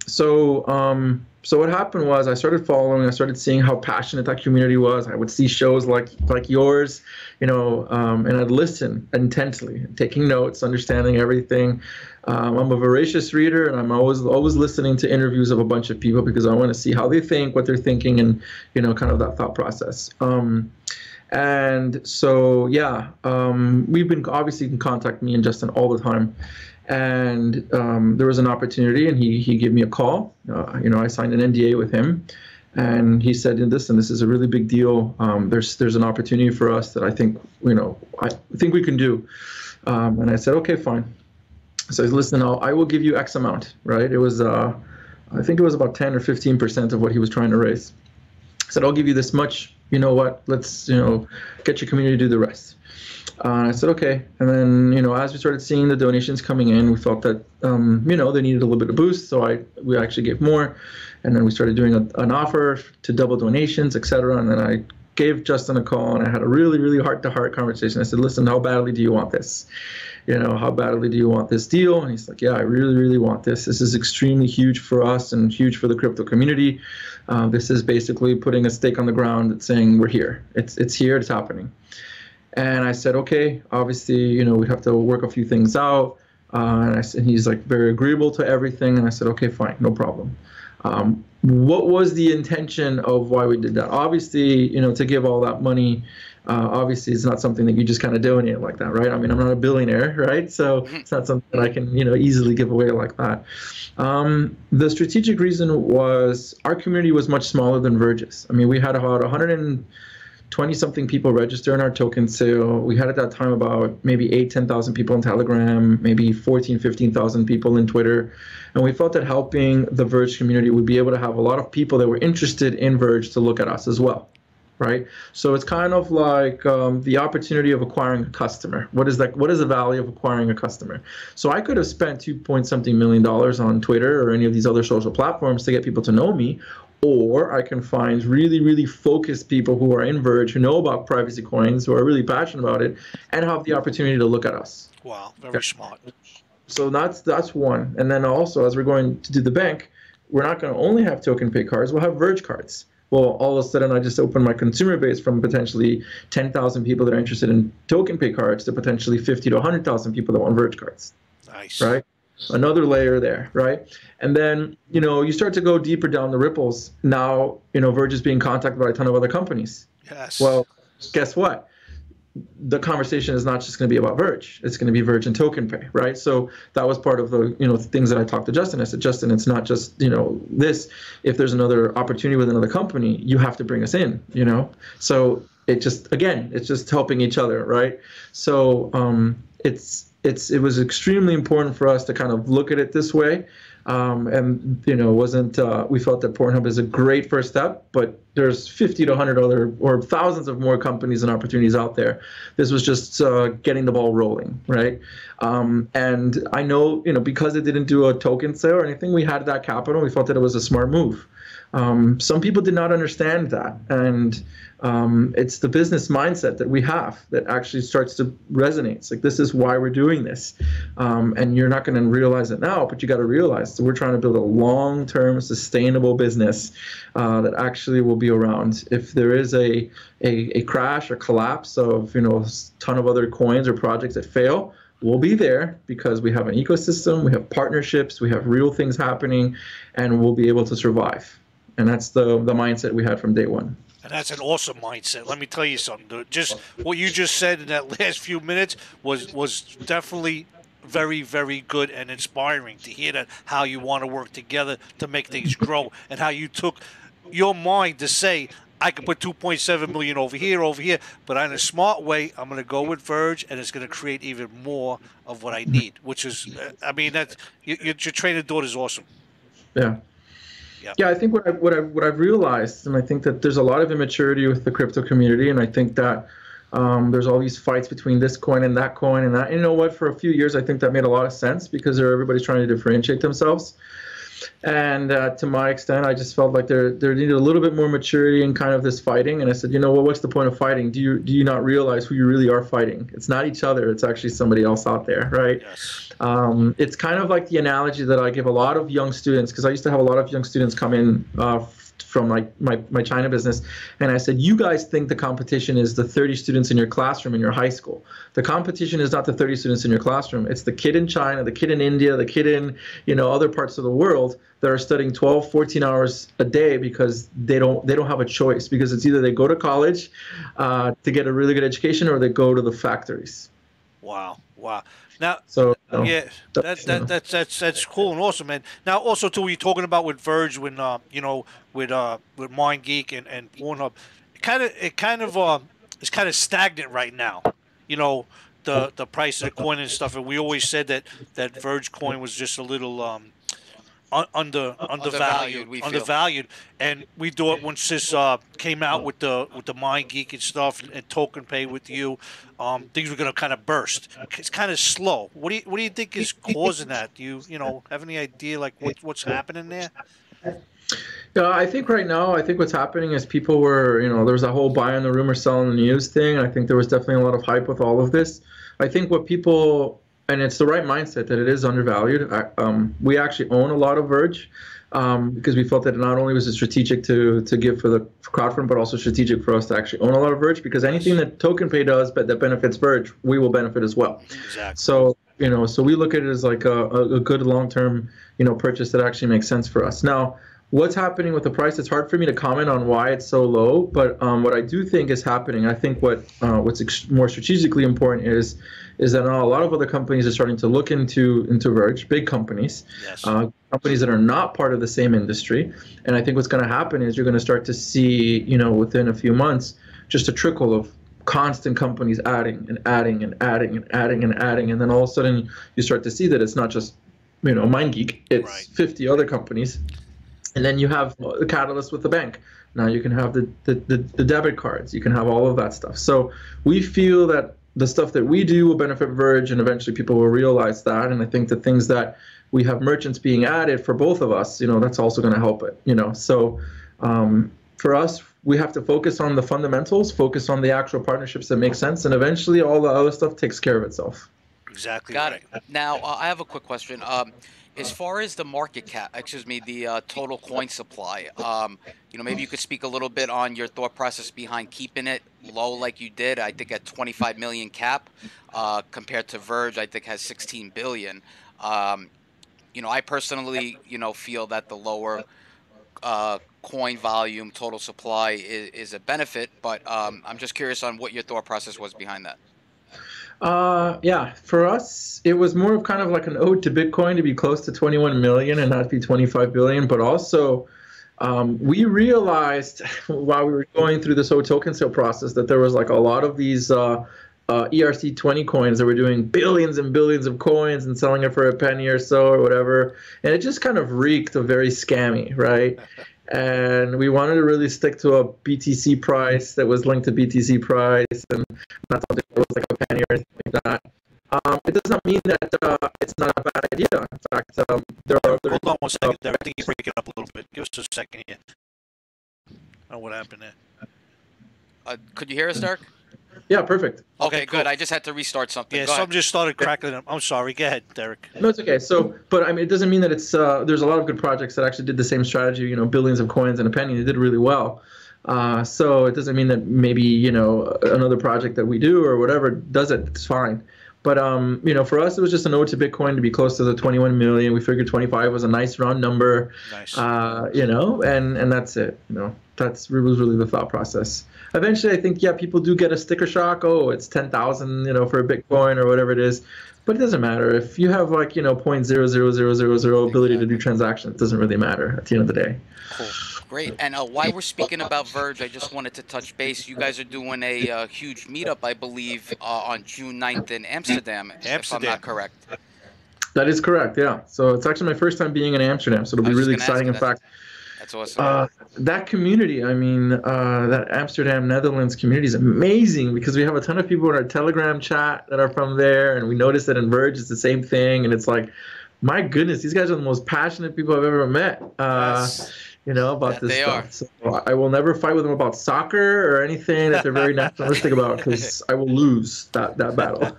So what happened was I started following, I started seeing how passionate that community was. I would see shows like yours, you know, and I'd listen intently, taking notes, understanding everything. I'm a voracious reader, and I'm always listening to interviews of a bunch of people, because I want to see how they think, what they're thinking, and, you know, kind of that thought process. And so, yeah, we've been obviously in contact, me and Justin, all the time. And there was an opportunity, and he gave me a call. You know, I signed an NDA with him, and he said, listen, this is a really big deal. There's an opportunity for us that I think, you know, I think we can do. And I said, okay, fine. So listen, I will give you X amount, right? It was, I think it was about 10 or 15% of what he was trying to raise. I said, I'll give you this much. You know what? Let's, you know, get your community to do the rest. I said, okay. And then, you know, as we started seeing the donations coming in, we felt that, you know, they needed a little bit of boost. So we actually gave more. And then we started doing an offer to double donations, et cetera. And then I gave Justin a call, and I had a really, really heart-to-heart conversation. I said, listen, how badly do you want this? You know, how badly do you want this deal? And he's like, yeah, I really, really want this. This is extremely huge for us and huge for the crypto community. This is basically putting a stake on the ground that's saying we're here. It's here, it's happening. And I said, okay, obviously, you know, we'd have to work a few things out. And he's like very agreeable to everything. And I said, okay, fine, no problem. What was the intention of why we did that? Obviously, you know, to give all that money, obviously it's not something that you just kind of donate like that, right? I mean, I'm not a billionaire, right? So it's not something that I can, you know, easily give away like that. The strategic reason was our community was much smaller than Verge's. I mean, we had about 120 20-something people register in our token sale. We had at that time about maybe 10,000 people in Telegram, maybe 15,000 people in Twitter. And we felt that helping the Verge community would be able to have a lot of people that were interested in Verge to look at us as well. Right, so it's kind of like the opportunity of acquiring a customer. What is that? What is the value of acquiring a customer? So I could have spent $2-point-something million on Twitter or any of these other social platforms to get people to know me, or I can find really, really focused people who are in Verge, who know about privacy coins, who are really passionate about it, and have the opportunity to look at us. Wow, very smart. So that's one. And then also, as we're going to do the bank, we're not going to only have TokenPay cards. We'll have Verge cards. Well, all of a sudden, I just opened my consumer base from potentially 10,000 people that are interested in TokenPay cards to potentially 50 to 100,000 people that want Verge cards. Nice. Right? Another layer there, right? And then, you start to go deeper down the ripples. Now, Verge is being contacted by a ton of other companies. Yes. Well, guess what? The conversation is not just going to be about Verge. It's going to be Verge and TokenPay, right? So that was part of the, things that I talked to Justin. I said, Justin, it's not just, this. If there's another opportunity with another company, you have to bring us in, So it's just helping each other, right? So it was extremely important for us to kind of look at it this way. We felt that Pornhub is a great first step, but there's 50 to 100 other or thousands of more companies and opportunities out there. This was just getting the ball rolling, right? And I know, because it didn't do a token sale or anything, we had that capital. We felt that it was a smart move. Some people did not understand that, and it's the business mindset that we have that actually starts to resonate. It's like, this is why we're doing this, and you're not going to realize it now, but you got to realize that we're trying to build a long-term, sustainable business that actually will be around. If there is a crash or collapse of a ton of other coins or projects that fail, we'll be there because we have an ecosystem, we have partnerships, we have real things happening, and we'll be able to survive. And that's the mindset we had from day one. And that's an awesome mindset. Let me tell you something, dude. Just what you just said in that last few minutes was definitely very, very good and inspiring to hear that, how you want to work together to make things grow, and how you took your mind to say, I can put 2.7 million over here, but in a smart way, I'm going to go with Verge, and it's going to create even more of what I need, which is, that's your train of thought is awesome. Yeah. Yep. Yeah, I think what I've realized, and I think that there's a lot of immaturity with the crypto community, and I think that there's all these fights between this coin and that coin and that. And you know what? For a few years, I think that made a lot of sense because everybody's trying to differentiate themselves. And to my extent, I just felt like there needed a little bit more maturity in kind of this fighting. And I said, what's the point of fighting? Do you not realize who you really are fighting? It's not each other. It's actually somebody else out there, right? Yes. It's kind of like the analogy that I give a lot of young students, because I used to have a lot of young students come in from my China business, and I said, you guys think the competition is the 30 students in your classroom in your high school. The competition is not the 30 students in your classroom. It's the kid in China, the kid in India, the kid in other parts of the world that are studying 12, 14 hours a day because they don't have a choice, because it's either they go to college to get a really good education or they go to the factories. Wow. Now, so yeah, that's cool and awesome, man. Now, also too, you're talking about with Verge, when with MindGeek and Pornhub, it kind of is kind of stagnant right now. The price of the coin and stuff, and we always said that Verge coin was just a little undervalued, and we thought once this came out with the MindGeek and stuff and TokenPay with you, things were going to kind of burst. It's kind of slow. What do you think is causing that? Do you have any idea like what's happening there? Yeah, I think right now, what's happening is people were, there was that whole buy on the rumor, sell on the news thing. I think there was definitely a lot of hype with all of this. I think what people, and it's the right mindset that it is undervalued. We actually own a lot of Verge because we felt that not only was it strategic to give for the crowdfund, but also strategic for us to actually own a lot of Verge, because anything that TokenPay does that benefits Verge, we will benefit as well. Exactly. So, so we look at it as like a good long-term, purchase that actually makes sense for us. Now, what's happening with the price? It's hard for me to comment on why it's so low, but what I do think is happening, I think what's more strategically important is that now a lot of other companies are starting to look into Verge, big companies, yes. Companies that are not part of the same industry. And I think what's going to happen is you're going to start to see, within a few months, just a trickle of constant companies adding and adding and adding and adding and adding, and then all of a sudden you start to see that it's not just MindGeek, it's 50 other companies, and then you have the catalyst with the bank. Now you can have the debit cards, you can have all of that stuff. So we feel that the stuff that we do will benefit Verge, and eventually people will realize that. And I think the things that we have merchants being added for both of us, that's also going to help it. So for us, we have to focus on the fundamentals, focus on the actual partnerships that make sense, and eventually all the other stuff takes care of itself. Exactly. Got it. Now I have a quick question. As far as the market cap, the total coin supply, maybe you could speak a little bit on your thought process behind keeping it low like you did. I think at 25 million cap, compared to Verge, I think has 16 billion. I personally, feel that the lower coin volume total supply is a benefit, but I'm just curious on what your thought process was behind that. Yeah, for us, it was more of kind of like an ode to Bitcoin to be close to 21 million and not be 25 billion. But also, we realized while we were going through this whole token sale process that there was like a lot of these ERC20 coins that were doing billions and billions of coins and selling it for a penny or so or whatever. And it just kind of reeked of very scammy, right? And we wanted to really stick to a BTC price that was linked to BTC price, and not something that was like a penny or anything like that. It does not mean that it's not a bad idea. In fact, there are other... Hold on one second there. I think you're breaking up a little bit. Give us a second here. Oh, what happened there? Could you hear us, Derek? Yeah, perfect. Okay, cool. Good. I just had to restart something. Yeah, something just started crackling up. I'm sorry. Go ahead, Derek. No, it's okay. So, but I mean, it doesn't mean that it's there's a lot of good projects that actually did the same strategy. Billions of coins and a penny. They did really well. So it doesn't mean that maybe another project that we do or whatever does it. It's fine. But for us, it was just an ode to Bitcoin to be close to the 21 million. We figured 25 was a nice round number. Nice. And that's it. That was really the thought process. Eventually, I think, people do get a sticker shock. Oh, it's 10,000, for a Bitcoin or whatever it is. But it doesn't matter. If you have like, 0.00000 ability to do transactions, it doesn't really matter at the end of the day. Cool. Great. And while we're speaking about Verge, I just wanted to touch base. You guys are doing a huge meetup, I believe, on June 9th in Amsterdam, if I'm not correct. That is correct, yeah. So it's actually my first time being in Amsterdam, so it'll be really exciting. In fact, that's awesome. That community, I mean, that Amsterdam, Netherlands community is amazing because we have a ton of people in our Telegram chat that are from there, and we noticed that in Verge it's the same thing, and it's like, my goodness, these guys are the most passionate people I've ever met. Yes. About this stuff. So I will never fight with them about soccer or anything that they're very nationalistic about, because I will lose that battle.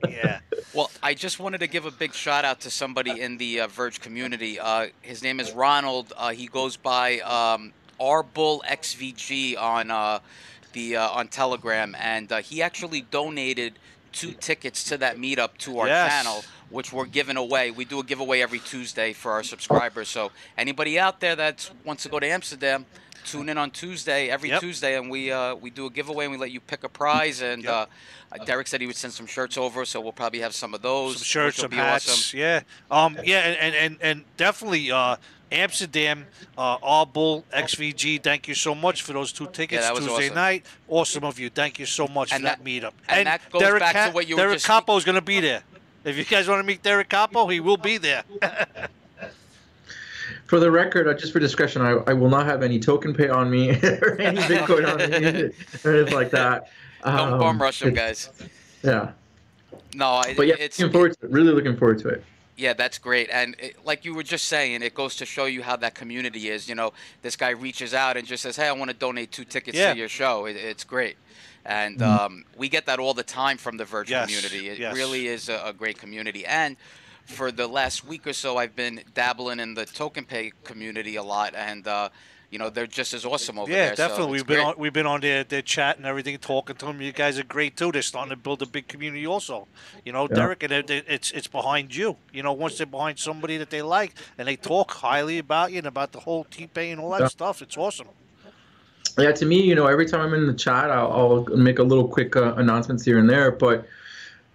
Yeah. Well, I just wanted to give a big shout out to somebody in the Verge community. His name is Ronald. He goes by RBullXVG on Telegram, and he actually donated 2 tickets to that meetup to our channel, which we're giving away. We do a giveaway every Tuesday for our subscribers. So anybody out there that wants to go to Amsterdam, tune in on Tuesday, every Tuesday, and we do a giveaway and we let you pick a prize. And Derek said he would send some shirts over, so we'll probably have some of those. Some shirts, some hats. Awesome. And definitely Amsterdam, RBullXVG, thank you so much for those 2 tickets Tuesday night. Awesome of you. Thank you so much for that meetup. And that goes back to what you were Derek Capo is going to be there. If you guys want to meet Derek Capo, he will be there. For the record, just for discretion, I will not have any TokenPay on me or any Bitcoin on me or anything like that. Don't bum rush them, guys. Yeah. No, but it's looking forward to it. Really looking forward to it. Yeah, that's great. And like you were just saying, it goes to show you how that community is. This guy reaches out and just says, hey, I want to donate 2 tickets to your show. It's great. And we get that all the time from the Verge community. It really is a great community. And for the last week or so, I've been dabbling in the TokenPay community a lot. And, they're just as awesome over there. Yeah, definitely. So we've been on their chat and everything, talking to them. You guys are great, too. They're starting to build a big community also. Derek, and it's behind you. Once they're behind somebody that they like and they talk highly about you and about the whole TPAY and all that stuff, it's awesome. Yeah, to me, every time I'm in the chat, I'll make a little quick announcements here and there. But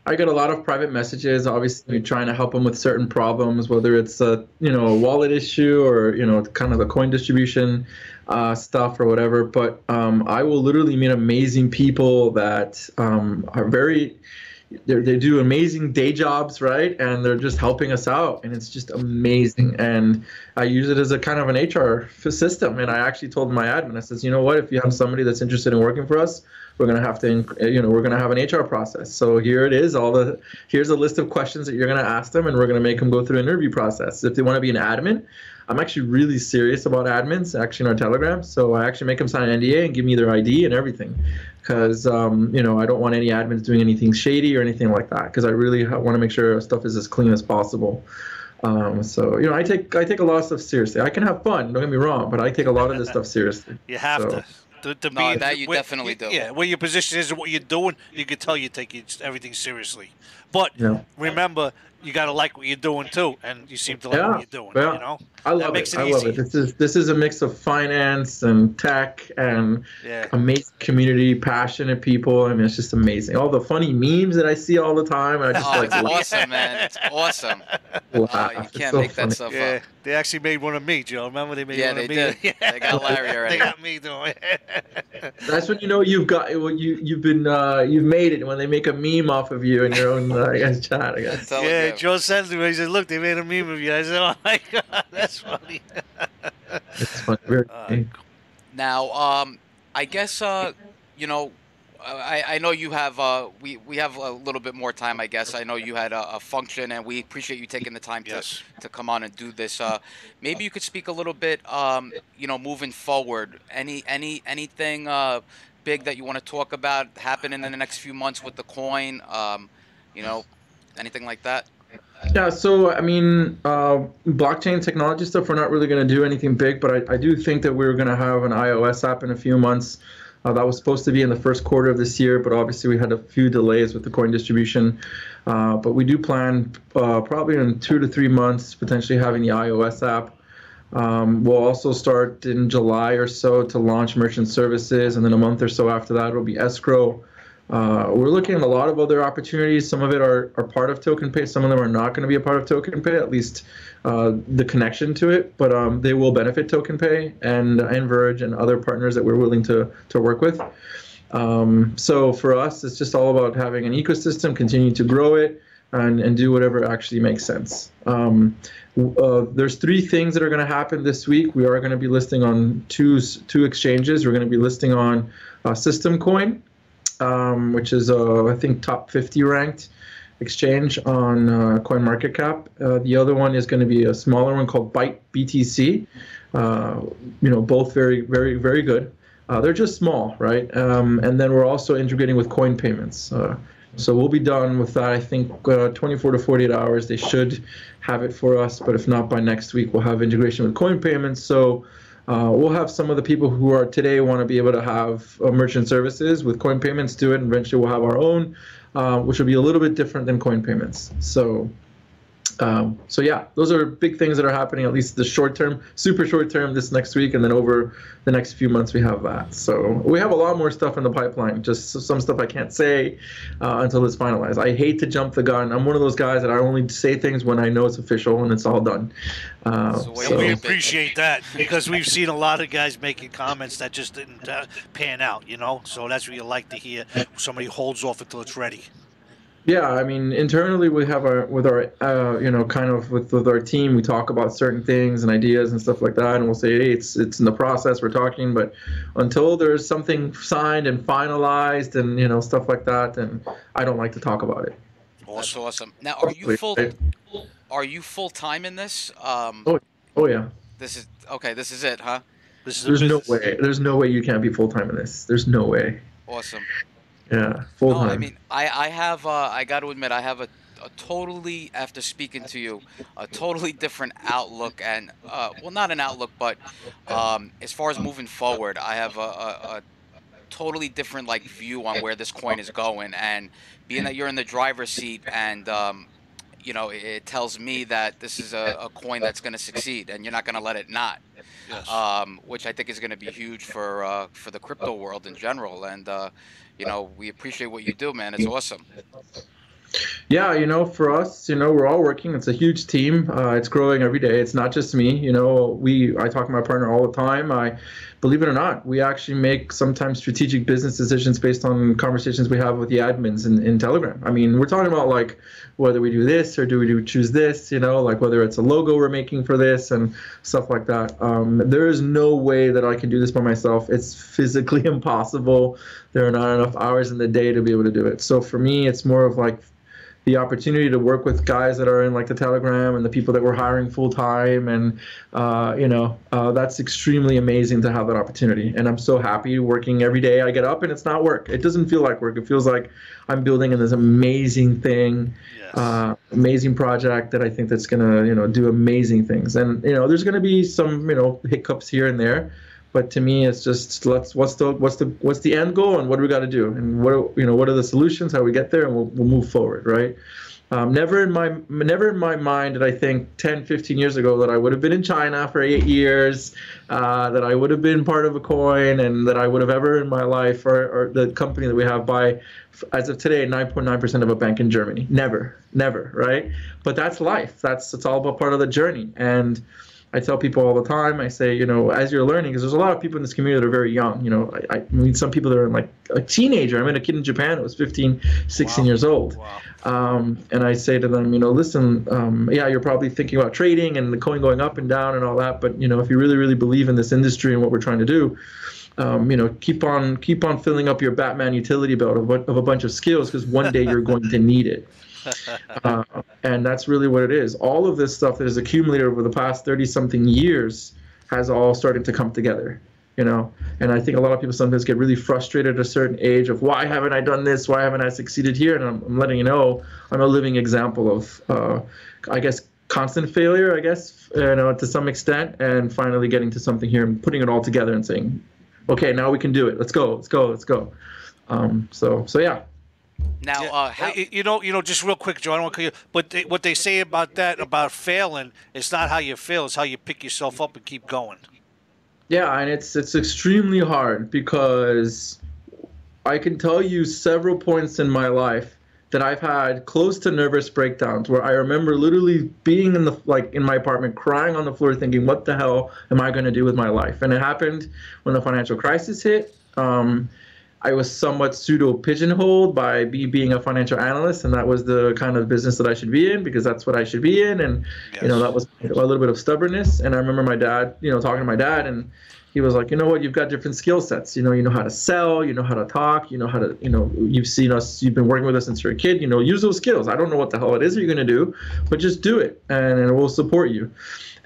I get a lot of private messages. Obviously, trying to help them with certain problems, whether it's a wallet issue or kind of the coin distribution stuff or whatever. But I will literally meet amazing people that are they do amazing day jobs, right? And they're just helping us out, and it's just amazing. And I use it as a kind of an HR system. And I actually told my admin, I says, you know what? If you have somebody that's interested in working for us, we're gonna have to, we're gonna have an HR process. So here it is. Here's a list of questions that you're gonna ask them, and we're gonna make them go through an interview process. If they want to be an admin, I'm actually really serious about admins, actually in our Telegram. So I actually make them sign an NDA and give me their ID and everything, because I don't want any admins doing anything shady or anything like that. Because I really want to make sure our stuff is as clean as possible. So I take a lot of stuff seriously. I can have fun, don't get me wrong, but I take a lot of this stuff seriously. You have to. No, that you definitely do. Yeah, where your position is and what you're doing, you can tell you take everything seriously. But remember, you got to like what you're doing too, and you seem to like what you're doing. Yeah. I love it. I love it. This is a mix of finance and tech and amazing community, passionate people. I mean, it's just amazing. All the funny memes that I see all the time. I just it's awesome, man. It's awesome. You can't make that stuff up. They actually made one of me, Joe. Remember they made one of me? Did. They got Larry already. They got me doing it. That's when you've made it, when they make a meme off of you in your own chat, I guess. Yeah, Joe said to me, he said, look, they made a meme of you. I said, oh my God, that's funny. It's funny. Very funny. Now, I guess, I know you have, we have a little bit more time, I guess. I know you had a function, and we appreciate you taking the time to come on and do this. Maybe you could speak a little bit, moving forward. Anything big that you want to talk about happening in the next few months with the coin? Anything like that? Yeah, so I mean, blockchain technology stuff, we're not really going to do anything big, but I do think that we're going to have an iOS app in a few months. That was supposed to be in the first quarter of this year, but obviously we had a few delays with the coin distribution. But we do plan probably in 2 to 3 months, potentially having the iOS app. We'll also start in July or so to launch merchant services, and then a month or so after that, it'll be escrow. We're looking at a lot of other opportunities. Some of it are part of TokenPay. Some of them are not going to be a part of TokenPay, at least the connection to it. But they will benefit TokenPay and Verge and other partners that we're willing to work with. So for us, it's just all about having an ecosystem, continue to grow it, and do whatever actually makes sense. There's 3 things that are going to happen this week. We are going to be listing on two exchanges. We're going to be listing on System Coin, which is I think top 50 ranked exchange on CoinMarketCap. The other one is going to be a smaller one called Byte BTC. Both very, very, very good. They're just small, right? And then we're also integrating with coin payments. So we'll be done with that. I think 24 to 48 hours. They should have it for us, but if not by next week, we'll have integration with coin payments. So we'll have some of the people who are today want to be able to have merchant services with coin payments do it, and eventually we'll have our own, which will be a little bit different than coin payments. So yeah, those are big things that are happening, at least the short term, super short term this next week, and then over the next few months we have that. So we have a lot more stuff in the pipeline, just some stuff I can't say until it's finalized. I hate to jump the gun. I'm one of those guys that I only say things when I know it's official and it's all done. And we appreciate that, because we've seen a lot of guys making comments that just didn't pan out, so that's what you like to hear. Somebody holds off until it's ready. Yeah, I mean, internally we have with our team, we talk about certain things and ideas and stuff like that, and we'll say, hey, it's in the process, we're talking, but until there's something signed and finalized and stuff like that, then I don't like to talk about it. That's awesome. Now, are you full time in this? Oh yeah. This is it, huh? There's no way you can't be full time in this. There's no way. Awesome. Yeah, full time. No, I mean, I have, I got to admit, I have a totally, after speaking to you, a totally different outlook, and, well, not an outlook, but as far as moving forward, I have a totally different, view on where this coin is going, and being that you're in the driver's seat, and, it tells me that this is a coin that's going to succeed, and you're not going to let it not. Yes. Which I think is going to be huge for the crypto world in general, and we appreciate what you do, man. It's awesome. Yeah, for us, we're all working. It's a huge team. It's growing every day. It's not just me. I talk to my partner all the time. Believe it or not, we actually make sometimes strategic business decisions based on conversations we have with the admins in Telegram. I mean, we're talking about like whether we do this or do we choose this, like whether it's a logo we're making for this and stuff like that. There is no way that I can do this by myself. It's physically impossible. There are not enough hours in the day to be able to do it. So for me, it's more of like the opportunity to work with guys that are in like the Telegram and the people that we're hiring full time, and that's extremely amazing to have that opportunity. And I'm so happy working every day. I get up and it's not work. It doesn't feel like work. It feels like I'm building in this amazing thing, amazing project that I think that's gonna do amazing things. And there's gonna be some hiccups here and there. But to me, it's just what's the end goal and what do we got to do, and what are the solutions, how we get there, and we'll move forward, right? Never in my mind did I think 10, 15 years ago that I would have been in China for 8 years, that I would have been part of a coin, and that I would have ever in my life, or the company that we have by, as of today, 9.9% of a bank in Germany. Never, right? But that's life. It's all about part of the journey. And I tell people all the time, I say, as you're learning, because there's a lot of people in this community that are very young. I meet some people that are like a teenager. I met a kid in Japan that was 15, 16 years old. Wow. And I say to them, listen, yeah, you're probably thinking about trading and the coin going up and down and all that. But, if you really, really believe in this industry and what we're trying to do, keep on filling up your Batman utility belt of a bunch of skills, because one day you're going to need it. And that's really what it is. All of this stuff that has accumulated over the past 30-something years has all started to come together, And I think a lot of people sometimes get really frustrated at a certain age of, why haven't I done this? Why haven't I succeeded here? And I'm letting you know, I'm a living example of, I guess, constant failure, to some extent, and finally getting to something here and putting it all together and saying, okay, now we can do it. Let's go. So yeah. Now, just real quick, Joe, I don't want to cut you, but what they say about failing, it's not how you fail, it's how you pick yourself up and keep going. Yeah, and it's extremely hard, because I can tell you several points in my life that I've had close to nervous breakdowns, where I remember literally being in my apartment, crying on the floor, thinking, what the hell am I going to do with my life? And it happened when the financial crisis hit. I was somewhat pseudo pigeonholed by being a financial analyst, and that was the kind of business that I should be in, because that's what I should be in. And that was a little bit of stubbornness. And I remember my dad, talking to my dad, and he was like, you've got different skill sets. You know how to sell, you know how to talk, you know how to, you've seen us, you've been working with us since you're a kid, use those skills. I don't know what the hell it is you're going to do, but just do it, and we'll support you.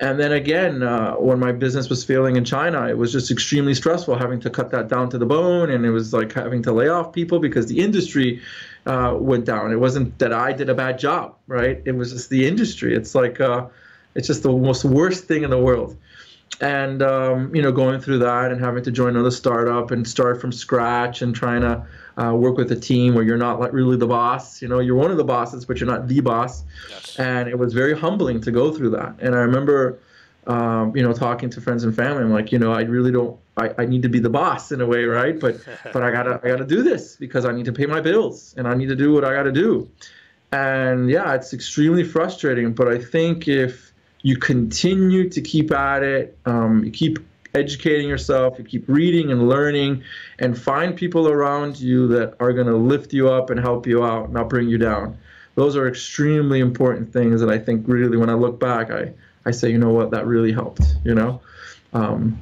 And then again, when my business was failing in China, it was just extremely stressful, having to cut that down to the bone. And it was like having to lay off people because the industry went down. It wasn't that I did a bad job, right? It was just the industry. It's like, it's just the most worst thing in the world. And, going through that and having to join another startup and start from scratch and trying to work with a team where you're not like really the boss. You're one of the bosses, but you're not the boss. Yes. And it was very humbling to go through that. And I remember, talking to friends and family. I'm like, I really don't. I need to be the boss in a way, right? But I gotta do this because I need to pay my bills and I need to do what I gotta do. And yeah, it's extremely frustrating. But I think if you continue to keep at it, you keep educating yourself, you keep reading and learning, and find people around you that are going to lift you up and help you out, not bring you down. Those are extremely important things that I think really, when I look back, I say, what, that really helped,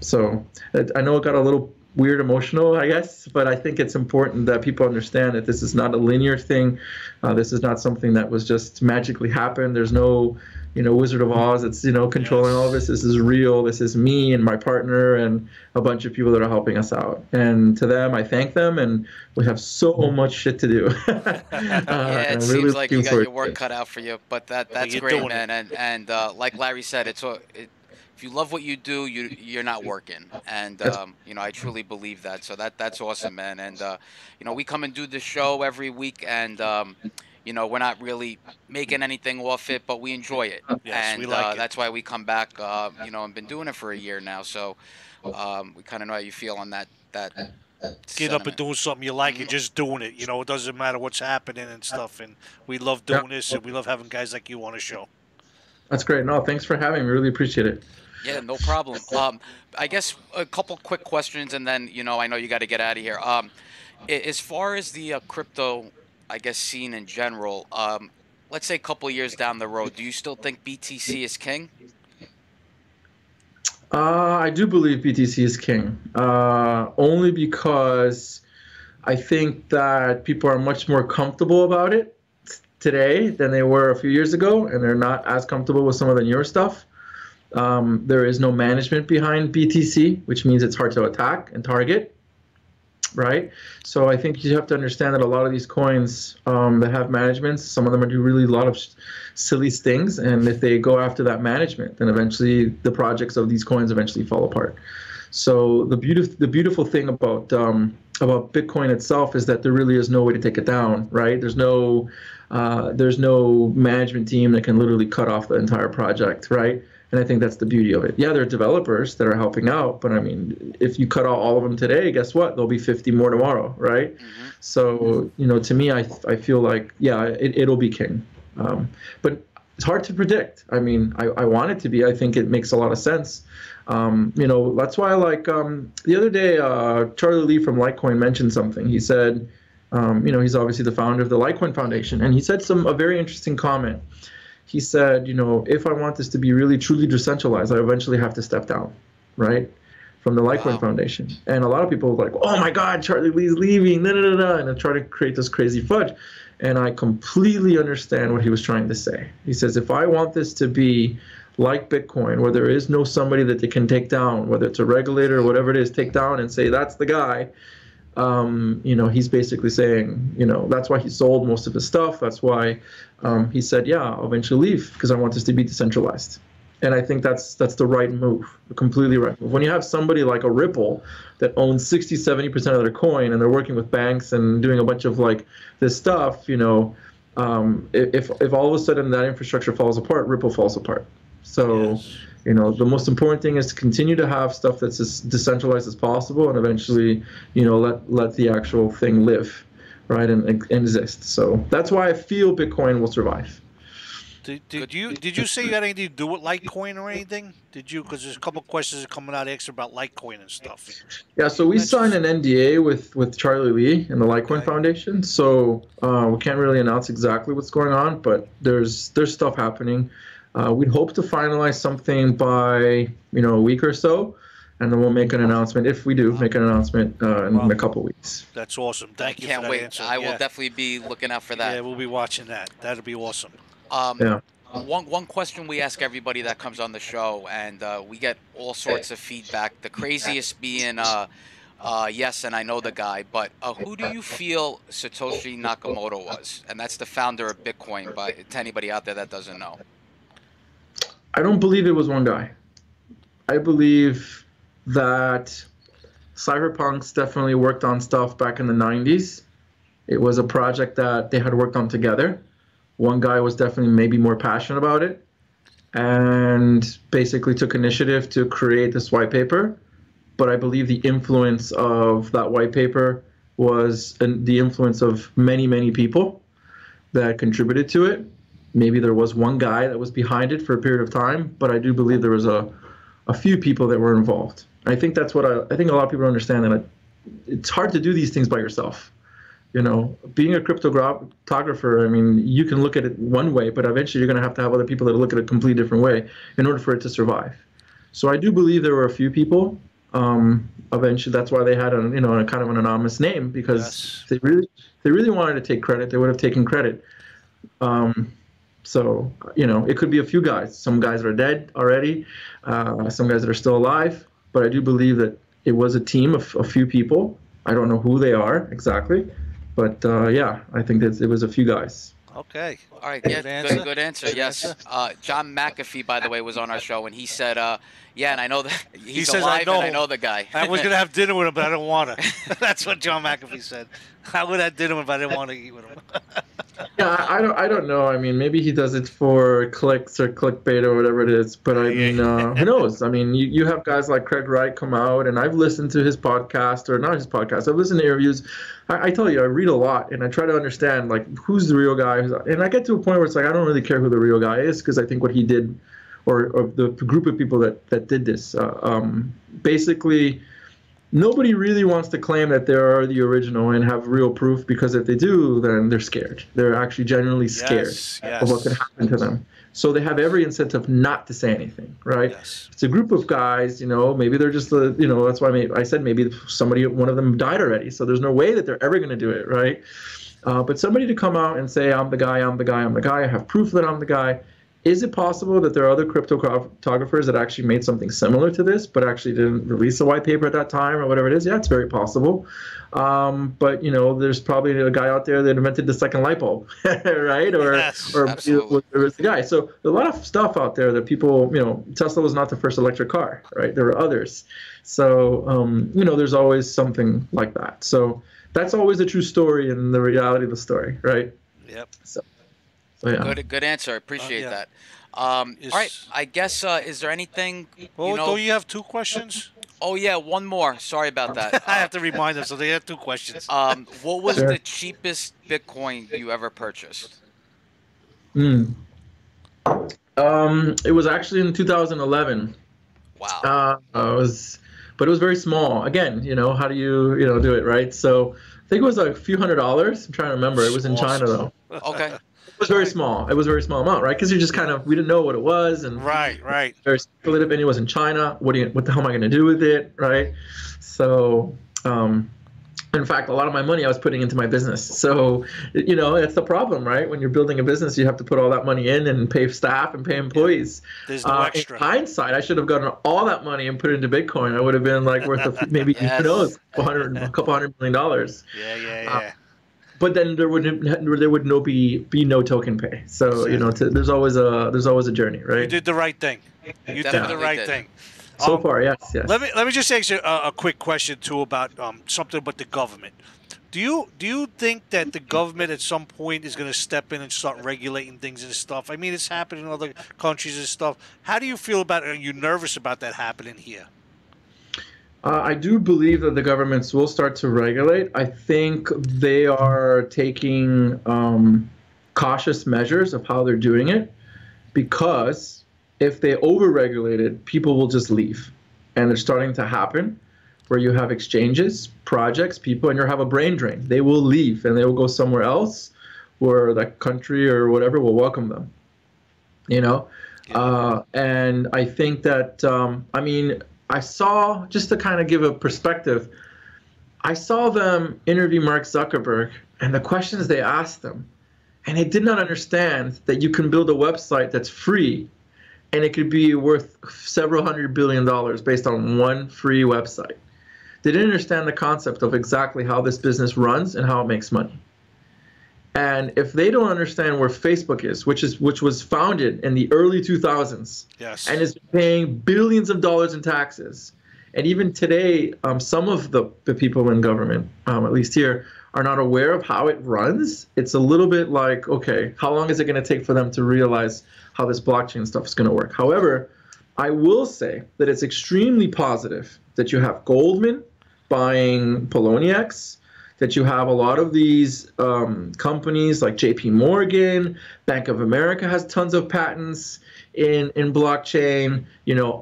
So I know it got a little weird emotional, I guess, but I think it's important that people understand that this is not a linear thing. This is not something that was just magically happened. There's no Wizard of Oz, it's, controlling all of this. This is real. This is me and my partner and a bunch of people that are helping us out. And to them, I thank them, and we have so much shit to do. Yeah, it seems like you got your work cut out for you, but that's great, man. And like Larry said, if you love what you do, you're not working. And, I truly believe that. So that's awesome, man. And, we come and do this show every week, and, we're not really making anything off it, but we enjoy it. Yes, and we like it. That's why we come back, and been doing it for a year now. So we kind of know how you feel on that getting up and sentiment. doing something you like and just doing it. You know, it doesn't matter what's happening and stuff. And we love Yeah, doing this, and we love having guys like you on the show. that's great. No, thanks for having me. Really appreciate it. Yeah, no problem. I guess a couple quick questions, and then I know you got to get out of here. As far as the crypto, I guess, scene in general, let's say a couple of years down the road, do you still think BTC is king? I do believe BTC is king, only because I think that people are much more comfortable about it today than they were a few years ago, and they're not as comfortable with some of the newer stuff. There is no management behind BTC, which means it's hard to attack and target, right? So I think you have to understand that a lot of these coins that have managements, some of them are doing really a lot of silly things, and if they go after that management, then eventually the projects of these coins eventually fall apart. So the beautiful thing about Bitcoin itself is that there really is no way to take it down, right? There's no management team that can literally cut off the entire project, right? And I think that's the beauty of it. Yeah, there are developers that are helping out, but I mean, if you cut out all of them today, guess what? There'll be 50 more tomorrow, right? Mm-hmm. So, to me, I feel like, yeah, it'll be king. But it's hard to predict. I mean, I want it to be. I think it makes a lot of sense. That's why, like, the other day, Charlie Lee from Litecoin mentioned something. He said, he's obviously the founder of the Litecoin Foundation, and he said a very interesting comment. He said, if I want this to be really truly decentralized, I eventually have to step down, right, from the Litecoin Foundation. And a lot of people are like, oh my God, Charlie Lee's leaving, and they try to create this crazy fudge. And I completely understand what he was trying to say. He says, if I want this to be like Bitcoin, where there is no somebody that they can take down, whether it's a regulator or whatever it is, take down and say, that's the guy. He's basically saying, that's why he sold most of his stuff. That's why he said, yeah, I'll eventually leave because I want this to be decentralized. And I think that's the right move, the completely right move. When you have somebody like a Ripple that owns 60, 70% of their coin, and they're working with banks and doing a bunch of like this stuff, if all of a sudden that infrastructure falls apart, Ripple falls apart. So, Yes. The most important thing is to continue to have stuff that's as decentralized as possible, and eventually, let the actual thing live, right, and exist. So that's why I feel Bitcoin will survive. Did you say you had anything to do with Litecoin or anything? Did you? Because there's a couple of questions coming out extra about Litecoin and stuff. Yeah, so we signed an NDA with Charlie Lee and the Litecoin Foundation. So we can't really announce exactly what's going on, but there's stuff happening. We'd hope to finalize something by a week or so, and then we'll make an announcement if we do make an announcement in a couple of weeks. That's awesome. Thank you. Can't for that wait. answer. I will definitely be looking out for that. Yeah, we'll be watching that. That'll be awesome. Yeah. One question we ask everybody that comes on the show, and we get all sorts of feedback. The craziest being, yes, and I know the guy, but who do you feel Satoshi Nakamoto was? And that's the founder of Bitcoin, to anybody out there that doesn't know. I don't believe it was one guy. I believe that Cypherpunks definitely worked on stuff back in the 90s. It was a project that they had worked on together. One guy was definitely maybe more passionate about it and basically took initiative to create this white paper. But I believe the influence of that white paper was the influence of many, many people that contributed to it. Maybe there was one guy that was behind it for a period of time, but I do believe there was a few people that were involved. I think that's what I think a lot of people understand, that it's hard to do these things by yourself. Being a cryptographer, I mean, you can look at it one way, but eventually you're going to have other people that look at it a completely different way in order for it to survive. So I do believe there were a few people. Eventually, that's why they had a kind of an anonymous name, because they really wanted to take credit. They would have taken credit. So, it could be a few guys. Some guys are dead already, some guys that are still alive. But I do believe that it was a team of a few people. I don't know who they are exactly, but yeah, I think that it was a few guys. Okay. All right. Yeah, good answer. Yes. John McAfee, by the way, was on our show, and he said, yeah, and I know that he's alive, and I know the guy. I was going to have dinner with him, but I don't want to. That's what John McAfee said. I would have did him if I didn't want to eat with him. Yeah, I don't know. I mean, maybe he does it for clicks or clickbait or whatever it is. But I mean, who knows? I mean, you have guys like Craig Wright come out, and I've listened to his podcast, or not his podcast. I've listened to interviews. I tell you, I read a lot, and I try to understand like who's the real guy. And I get to a point where it's like I don't really care who the real guy is, because I think what he did, or the group of people that did this, basically. Nobody really wants to claim that they are the original and have real proof, because if they do, then they're scared. They're actually genuinely scared of what could happen to them. So they have every incentive not to say anything, right? Yes. It's a group of guys, maybe they're just, that's why I said maybe one of them died already. So there's no way that they're ever going to do it, right? But somebody to come out and say, I'm the guy, I'm the guy, I'm the guy, I have proof that I'm the guy. Is it possible that there are other cryptographers that actually made something similar to this, but actually didn't release a white paper at that time or whatever it is? Yeah, it's very possible. But there's probably a guy out there that invented the second light bulb, right? Or was the guy. So there's a lot of stuff out there that people, Tesla was not the first electric car, right? There were others. So there's always something like that. So that's always a true story and the reality of the story, right? Yep. So yeah. Good answer. I appreciate that. All right. I guess, is there anything, don't you have two questions? Oh, yeah. One more. Sorry about that. I have to remind them, so they have two questions. What was the cheapest Bitcoin you ever purchased? It was actually in 2011. Wow. But it was very small. Again, how do you, do it, right? So I think it was a few $100s. I'm trying to remember. It was in China, though. Okay. It was very small. It was a very small amount, right? Because you just we didn't know what it was, and right. Very speculative, and it was in China. What the hell am I going to do with it, right? So, in fact, a lot of my money I was putting into my business. So, that's the problem, right? When you're building a business, you have to put all that money in and pay staff and pay employees. There's no extra. In hindsight, I should have gotten all that money and put it into Bitcoin. I would have been worth maybe who knows, a couple $100 million. Yeah. But then there would be no token pay. So there's always a journey, right? You did the right thing. You did the right thing. So far, yes. Let me just ask you a quick question too about something about the government. Do you think that the government at some point is going to step in and start regulating things and stuff? I mean, it's happening in other countries and stuff. How do you feel about it? Are you nervous about that happening here? I do believe that the governments will start to regulate. I think they are taking cautious measures of how they're doing it, because if they over-regulate it, people will just leave. And it's starting to happen where you have exchanges, projects, people, and you have a brain drain. They will leave and they will go somewhere else where that country or whatever will welcome them. And I think that, I saw, just to kind of give a perspective, I saw them interview Mark Zuckerberg and the questions they asked them. And they did not understand that you can build a website that's free and it could be worth several $100 billion based on one free website. They didn't understand the concept of exactly how this business runs and how it makes money. And if they don't understand where Facebook is, which was founded in the early 2000s, and is paying billions of dollars in taxes, and even today, some of the people in government, at least here, are not aware of how it runs, it's a little bit like, okay, how long is it going to take for them to realize how this blockchain stuff is going to work? However, I will say that it's extremely positive that you have Goldman buying Poloniex, that you have a lot of these companies like JP Morgan, Bank of America has tons of patents in blockchain.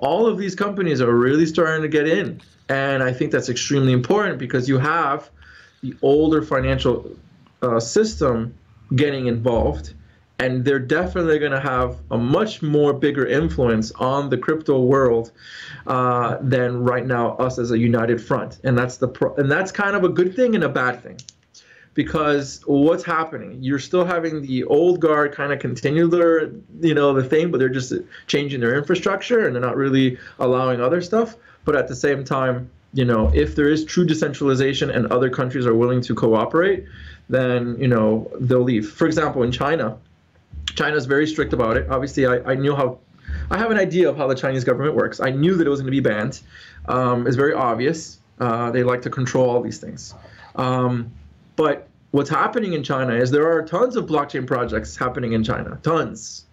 All of these companies are really starting to get in. And I think that's extremely important, because you have the older financial system getting involved. And they're definitely going to have a much more bigger influence on the crypto world than right now us as a united front. And that's that's kind of a good thing and a bad thing, because what's happening? You're still having the old guard kind of continue their the thing, but they're just changing their infrastructure and they're not really allowing other stuff. But at the same time, if there is true decentralization and other countries are willing to cooperate, then they'll leave. For example, in China is very strict about it. Obviously, I have an idea of how the Chinese government works. I knew that it was going to be banned. It's very obvious. They like to control all these things. But what's happening in China is there are tons of blockchain projects happening in China, tons.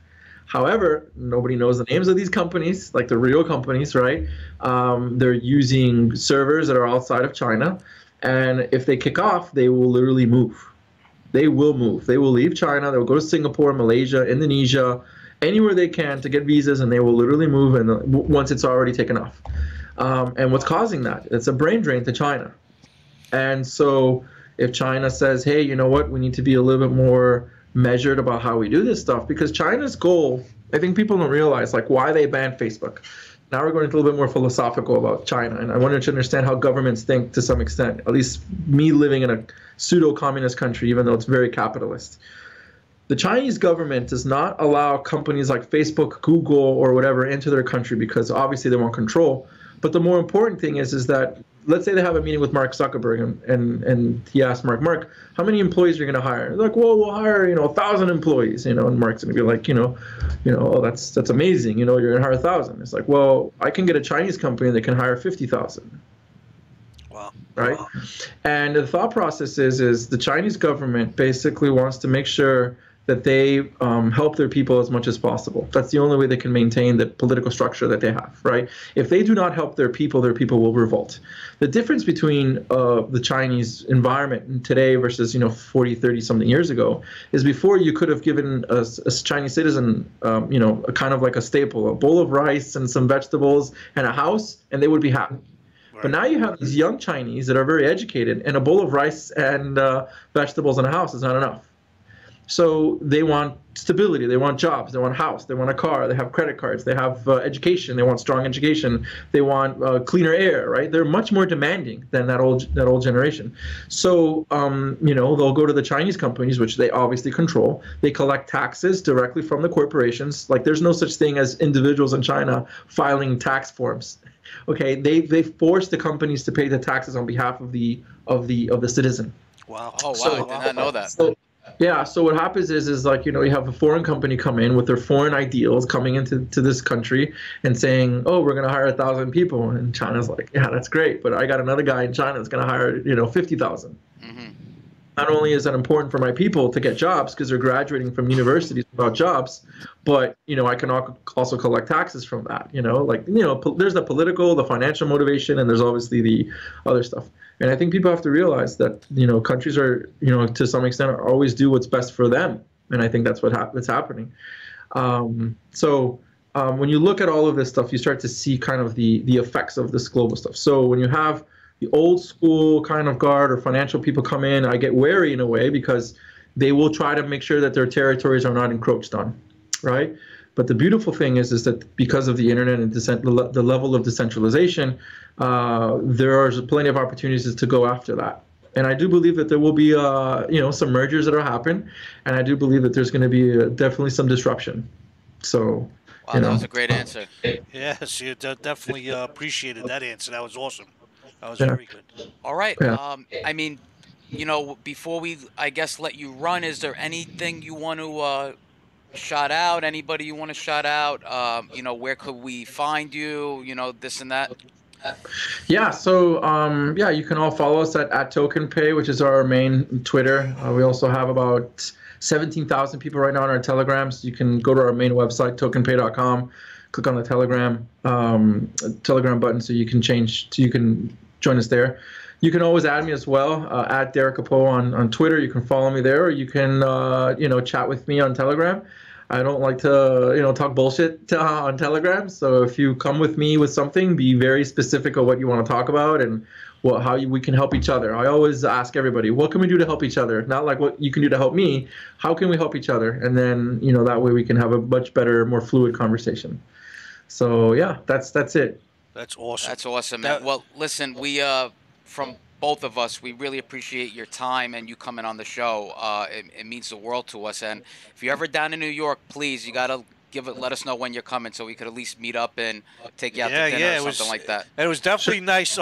However, nobody knows the names of these companies, like the real companies, right? They're using servers that are outside of China, and if they kick off, they will literally move. They will move. They will leave China. They'll go to Singapore, Malaysia, Indonesia, anywhere they can to get visas, and they will literally move. And once it's already taken off, and what's causing that? It's a brain drain to China. And so, if China says, "Hey, you know what? We need to be a little bit more measured about how we do this stuff," because China's goal, I think people don't realize, like why they banned Facebook. Now we're going into a little bit more philosophical about China, and I wanted to understand how governments think to some extent. At least me living in a pseudo-communist country, even though it's very capitalist. The Chinese government does not allow companies like Facebook, Google, or whatever into their country because obviously they want control. But the more important thing is that let's say they have a meeting with Mark Zuckerberg and he asked Mark, how many employees are you going to hire? They're like, well, we'll hire 1,000 employees, and Mark's going to be like, oh, that's amazing, you're going to hire 1,000. It's like, well, I can get a Chinese company that can hire 50,000. Wow. Right? And the thought process is the Chinese government basically wants to make sure that they help their people as much as possible. That's the only way they can maintain the political structure that they have, right? If they do not help their people will revolt. The difference between the Chinese environment today versus 40, 30 something years ago is before you could have given a Chinese citizen a kind of like a staple, a bowl of rice and some vegetables and a house, and they would be happy. But now you have these young Chinese that are very educated, and a bowl of rice and vegetables and a house is not enough. So they want stability, they want jobs, they want a house, they want a car, they have credit cards, they have education, they want strong education, they want cleaner air, right? They're much more demanding than that old generation. So they'll go to the Chinese companies, which they obviously control. They collect taxes directly from the corporations. Like there's no such thing as individuals in China filing tax forms. Okay, they force the companies to pay the taxes on behalf of the citizen. Wow. Oh wow, I did not know that. Yeah, so what happens is like, you have a foreign company come in with their foreign ideals coming into this country and saying, oh, we're going to hire 1,000 people. And China's like, yeah, that's great. But I got another guy in China that's going to hire, 50,000. Mm-hmm. Not only is that important for my people to get jobs because they're graduating from universities without jobs, but, I can also collect taxes from that, there's the political, the financial motivation, and there's obviously the other stuff. And I think people have to realize that, countries are, to some extent, are always do what's best for them. And I think that's what's happening. So when you look at all of this stuff, you start to see kind of the effects of this global stuff. So when you have the old school kind of guard or financial people come in, I get wary in a way because they will try to make sure that their territories are not encroached on, right? But the beautiful thing is that because of the internet and the level of decentralization, there are plenty of opportunities to go after that. And I do believe that there will be, some mergers that will happen, and I do believe that there's going to be definitely some disruption. So, wow, that was a great answer. Yes, you definitely appreciated that answer. That was awesome. That was very good. All right. Yeah. I mean, before we, I guess, let you run, is there anything you want to shout out? Anybody you want to shout out? Where could we find you? This and that. Yeah, so you can all follow us at TokenPay, which is our main Twitter. We also have about 17,000 people right now on our Telegrams. You can go to our main website, tokenpay.com, click on the Telegram button so you can join us there. You can always add me as well, at Derek Capo on Twitter. You can follow me there, or you can chat with me on Telegram. I don't like to talk bullshit on Telegram. So if you come with me with something, be very specific of what you want to talk about and how we can help each other. I always ask everybody, what can we do to help each other? Not like what you can do to help me. How can we help each other? And then that way we can have a much better, more fluid conversation. So yeah, that's it. That's awesome. That's awesome, man. Well, listen, we from both of us, we really appreciate your time and you coming on the show. It means the world to us. And if you're ever down in New York, please, you gotta let us know when you're coming so we could at least meet up and take you out to dinner or something like that. It was definitely nice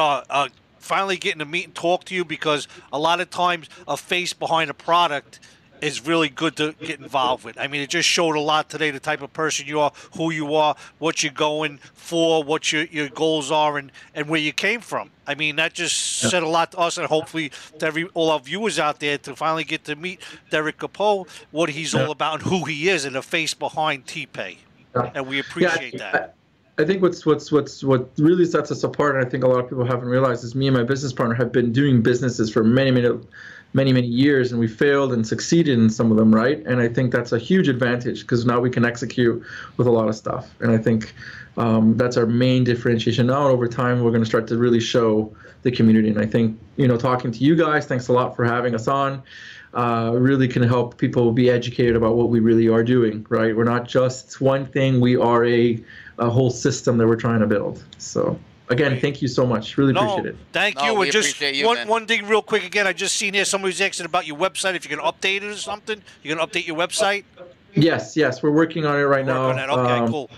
finally getting to meet and talk to you, because a lot of times a face behind a product is really good to get involved with. I mean, it just showed a lot today, the type of person you are, who you are, what you're going for, what your goals are, and where you came from. I mean, that just said a lot to us, and hopefully to all our viewers out there to finally get to meet Derek Capo, what he's all about and who he is, and the face behind TPAY. And we appreciate that. I think what really sets us apart, and I think a lot of people haven't realized, is me and my business partner have been doing businesses for many years, and we failed and succeeded in some of them, right? And I think that's a huge advantage because now we can execute with a lot of stuff. And I think that's our main differentiation. Now, over time, we're going to start to really show the community. And I think, talking to you guys, thanks a lot for having us on. Really can help people be educated about what we really are doing, right? We're not just one thing. We are a whole system that we're trying to build. So again, thank you so much. Really appreciate it. Thank you. And just one thing real quick again, I just seen here somebody's asking about your website. If you can update it or something, you can update your website? Yes, we're working on it right now. Okay, cool.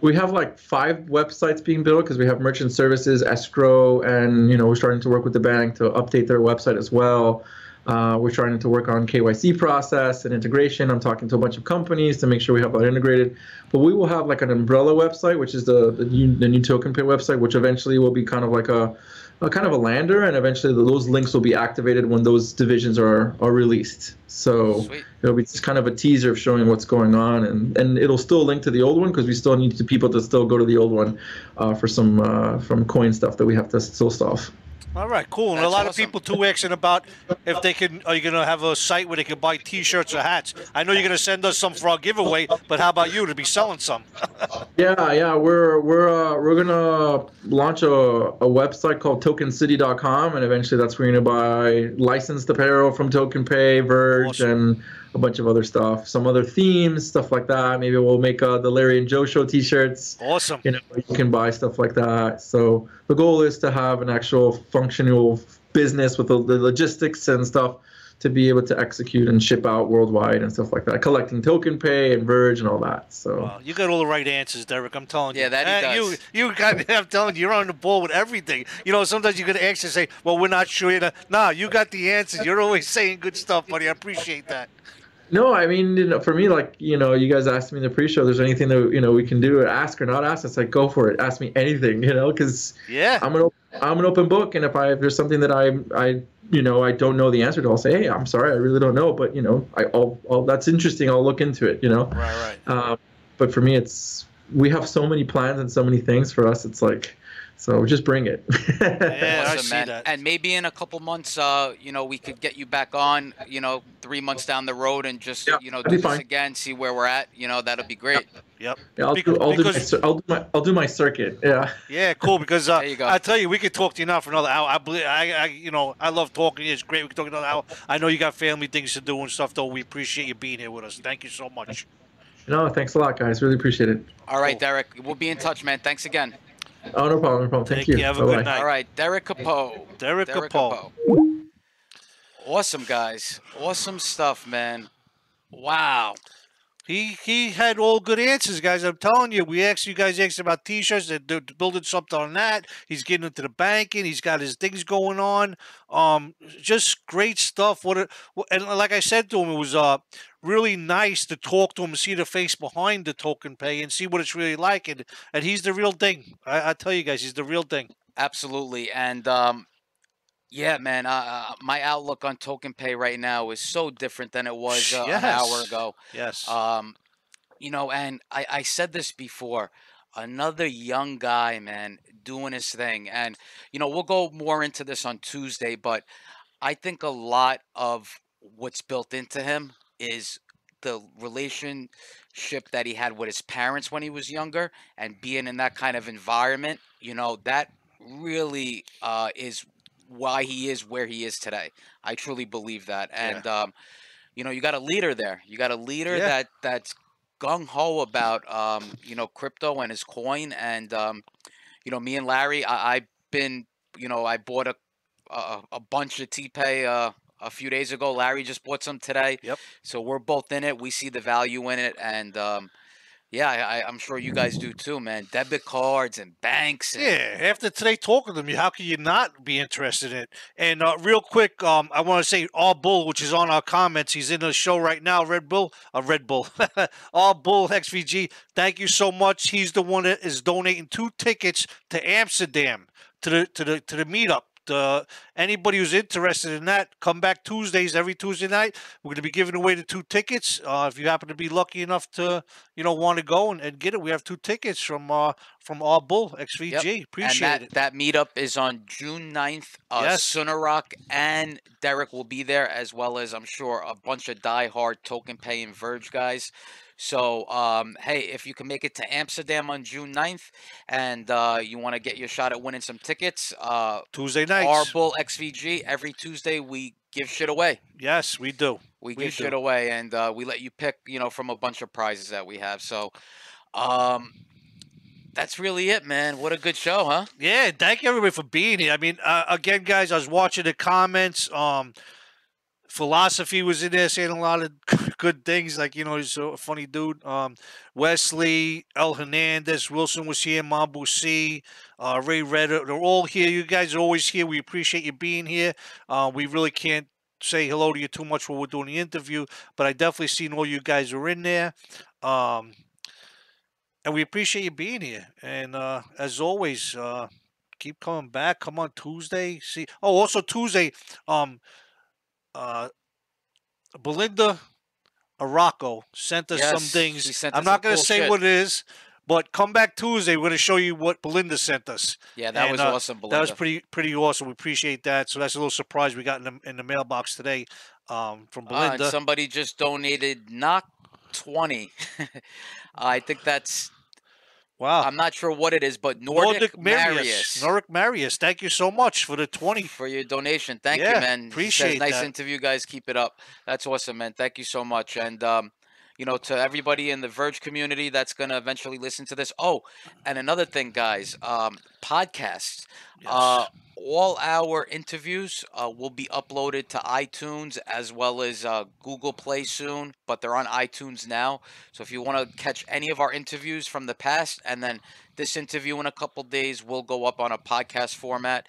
We have like 5 websites being built because we have merchant services, escrow, and we're starting to work with the bank to update their website as well. We're trying to work on KYC process and integration. I'm talking to a bunch of companies to make sure we have that integrated. But we will have like an umbrella website, which is the new TokenPay website, which eventually will be kind of like a lander, and eventually those links will be activated when those divisions are released. So it'll be just kind of a teaser of showing what's going on, and it'll still link to the old one because we still need people to still go to the old one for some from coin stuff that we have to still solve. All right, cool. And a lot of people too asking about if they can. Are you going to have a site where they can buy T-shirts or hats? I know you're going to send us some for our giveaway, but how about you to be selling some? Yeah. We're gonna launch a website called TokenCity.com, and eventually that's where you're gonna buy licensed apparel from TokenPay, Verge, and a bunch of other stuff, some other themes, stuff like that. Maybe we'll make the Larry and Joe Show T-shirts. Awesome. You can buy stuff like that. So the goal is to have an actual functional business with the logistics and stuff to be able to execute and ship out worldwide and stuff like that, collecting TokenPay and Verge and all that. So well, you got all the right answers, Derek. I'm telling you. Yeah, that he does. I'm telling you, you're on the ball with everything. Sometimes you could ask and say, "Well, we're not sure." Nah, you got the answers. You're always saying good stuff, buddy. I appreciate that. No, I mean, for me, like, you guys asked me in the pre-show, there's anything that, we can do, ask or not ask. It's like, go for it. Ask me anything, because I'm an open book. And if there's something that I don't know the answer to, I'll say, hey, I'm sorry, I really don't know. But, that's interesting. I'll look into it, Right. But for me, we have so many plans and so many things for us. It's like, so just bring it. Yeah, awesome, I see man. that. And maybe in a couple months, we could get you back on, 3 months down the road and just, do this again, see where we're at. That'll be great. Yep. Yeah, I'll do my circuit. Yeah. Yeah, cool. Because there you go. I tell you, we could talk to you now for another hour. I love talking to you. It's great. We can talk another hour. I know you got family things to do and stuff, though. We appreciate you being here with us. Thank you so much. No, thanks a lot, guys. Really appreciate it. All right, Derek. We'll be in touch, man. Thanks again. Oh, no problem. Thank you. Have a good night. All right, Derek Capo. Derek Capo. Awesome, guys. Awesome stuff, man. Wow. He had all good answers, guys. I'm telling you. You guys asked about T-shirts. They're building something on that. He's getting into the banking. He's got his things going on. Just great stuff. And like I said to him, it was really nice to talk to him and see the face behind the TokenPay and see what it's really like. And he's the real thing. I tell you guys, he's the real thing. Absolutely. And yeah, man, my outlook on TokenPay right now is so different than it was an hour ago. Yes. And I said this before, another young guy, man, doing his thing. And, we'll go more into this on Tuesday, but I think a lot of what's built into him is the relationship that he had with his parents when he was younger, and being in that kind of environment, that really is why he is where he is today. I truly believe that. And you got a leader there. You got a leader that's gung-ho about crypto and his coin. And me and Larry, I've been, I bought a bunch of TPAY a few days ago. Larry just bought some today. Yep. So we're both in it. We see the value in it, and Yeah, I'm sure you guys do too, man. Debit cards and banks and Yeah, after today talking to me, how can you not be interested in it? And real quick, I want to say All Bull, which is on our comments. He's in the show right now. Red Bull, All Bull XVG. Thank you so much. He's the one that is donating 2 tickets to Amsterdam to the meetup. Anybody who's interested in that, come back Tuesdays, every Tuesday night. We're going to be giving away the 2 tickets. If you happen to be lucky enough to, want to go and get it, we have 2 tickets from All Bull yep. XVG. And Appreciate it. that meetup is on June 9th. Yes. Sunnerock and Derek will be there, as well as I'm sure a bunch of diehard TokenPay and Verge guys. So, hey, if you can make it to Amsterdam on June 9th and you want to get your shot at winning some tickets, Tuesday nights. Our Bull XVG, every Tuesday we give shit away. Yes, we do. We give shit away, and we let you pick, from a bunch of prizes that we have. So, that's really it, man. What a good show, huh? Yeah, thank you everybody for being here. I mean, again, guys, I was watching the comments. Philosophy was in there saying a lot of good things, like, he's a funny dude. Wesley, El Hernandez, Wilson was here, Mambu C, Ray Redder, they're all here. You guys are always here. We appreciate you being here. We really can't say hello to you too much while we're doing the interview, but I definitely seen all you guys are in there. And we appreciate you being here. And as always, keep coming back. Come on Tuesday. See. Oh, also Tuesday, Belinda Aracco sent us some things. I'm not going to say what it is, but come back Tuesday. We're going to show you what Belinda sent us. Yeah, that was awesome, Belinda. That was pretty awesome. We appreciate that. So that's a little surprise we got in the mailbox today from Belinda. Somebody just donated knock 20. I think that's... Wow. I'm not sure what it is, but Nordic Marius. Nordic Marius, thank you so much for the 20. For your donation. Thank you, man. Appreciate nice that. interview, guys. Keep it up. That's awesome, man. Thank you so much. And, to everybody in the Verge community that's going to eventually listen to this. Oh, and another thing, guys, podcasts. Yes. All our interviews will be uploaded to iTunes as well as Google Play soon, but they're on iTunes now. So if you want to catch any of our interviews from the past, and then this interview in a couple days will go up on a podcast format.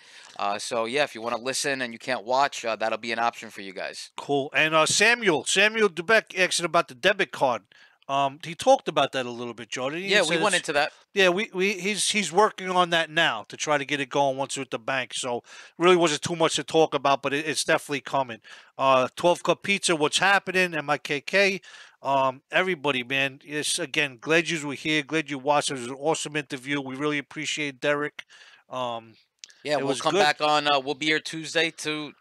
So yeah, if you want to listen and you can't watch, that'll be an option for you guys. Cool. And Samuel Dubeck asked about the debit card. He talked about that a little bit, Joe. Yeah, we went into that. Yeah, he's working on that now to try to get it going once with the bank. So really wasn't too much to talk about, but it's definitely coming. 12 Cup Pizza, what's happening? MIKK. Everybody, man. Yes, again, glad you were here. Glad you watched. It was an awesome interview. We really appreciate Derek. Yeah, we'll come back on. We'll be here Tuesday to,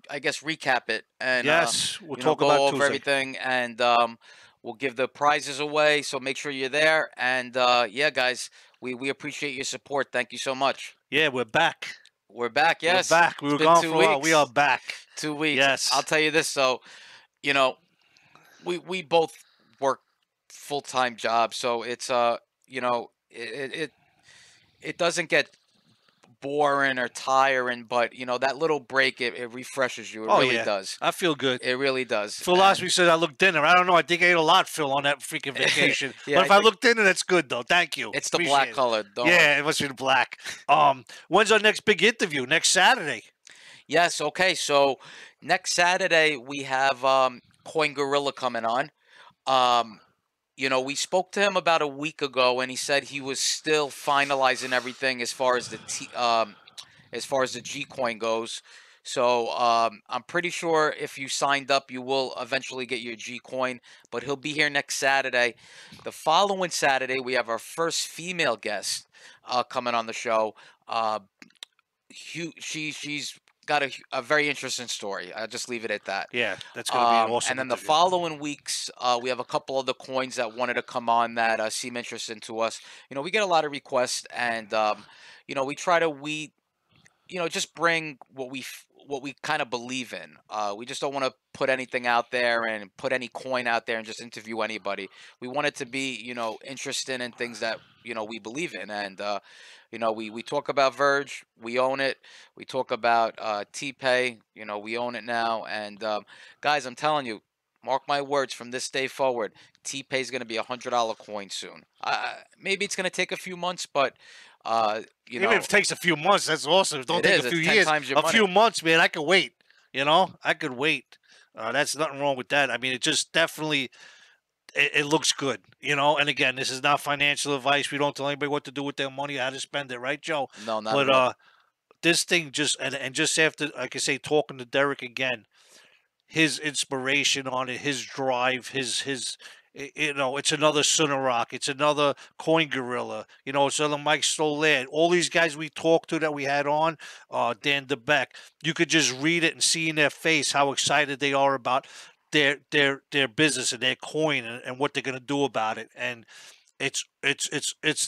I guess recap it and yes, we'll talk go about over Tuesday. Everything, and we'll give the prizes away. So make sure you're there. And yeah, guys, we appreciate your support. Thank you so much. Yeah, we're back. We're back. Yes, we're back. We were gone for a while. We are back. 2 weeks. Yes, I'll tell you this. So, we both work full-time jobs, so it's it doesn't get boring or tiring, but that little break, it refreshes you. It really does. I feel good. It really does. Philosophy said I looked thinner. I don't know. I think I ate a lot, Phil, on that freaking vacation. But if I look thinner, that's good though. Thank you. It's the black color. It must be the black. When's our next big interview? Next Saturday. Yes. Okay. So next Saturday we have Coin Gorilla coming on. We spoke to him about a week ago, and he said he was still finalizing everything as far as the G coin goes. So I'm pretty sure if you signed up, you will eventually get your G coin. But he'll be here next Saturday. The following Saturday, we have our first female guest coming on the show. She's got a very interesting story. I'll just leave it at that. Yeah, that's going to be an awesome And then the interview. following weeks, we have a couple of the coins that wanted to come on that seem interesting to us. We get a lot of requests, and we try to just bring what we kind of believe in. We just don't want to put anything out there and put any coin out there and just interview anybody. We want it to be, interesting in things that, we believe in. And, we talk about Verge, we own it. We talk about TPAY, we own it now. And guys, I'm telling you, mark my words, from this day forward, TPAY is going to be $100 coin soon. Maybe it's going to take a few months, but you Even know, if it takes a few months, that's awesome. Don't it take is. a few It's 10 years. times your A money. few months, man. I could wait. You know, I could wait. That's nothing wrong with that. I mean, it just definitely it looks good. You know, and again, this is not financial advice. We don't tell anybody what to do with their money, how to spend it, right, Joe? No, not But at all. this thing just and just after, like I say, talking to Derek again, his inspiration on it, his drive, his you know, it's another Sunarock, it's another Coin Gorilla, you know, it's another Mike Stollett. All these guys we talked to that we had on, Dan DeBeck, you could just read it and see in their face how excited they are about their business and their coin and what they're gonna do about it. And it's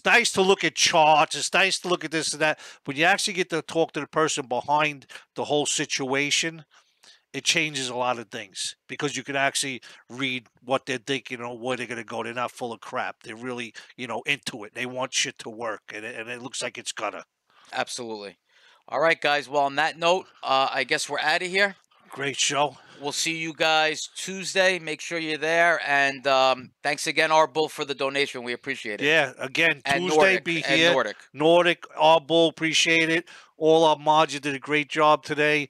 nice to look at charts. It's nice to look at this and that. When you actually get to talk to the person behind the whole situation, it changes a lot of things because you can actually read what they're thinking or where they're going to go. They're not full of crap. They're really, you know, into it. They want shit to work, and it looks like it's gonna. Absolutely. All right, guys. Well, on that note, I guess we're out of here. Great show. We'll see you guys Tuesday. Make sure you're there. And thanks again, R Bull, for the donation. We appreciate it. Yeah, again, And Tuesday, Nordic, be and here. Nordic. Our Bull, appreciate it. All our mods, you did a great job today.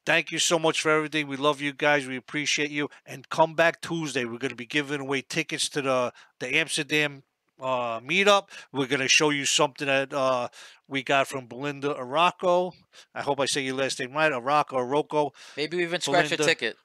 Thank you so much for everything. We love you guys. We appreciate you. And come back Tuesday. We're going to be giving away tickets to the Amsterdam meetup. We're going to show you something that we got from Belinda Arocco. I hope I say your last name right. Arocco. Maybe we even scratch a Belinda. ticket.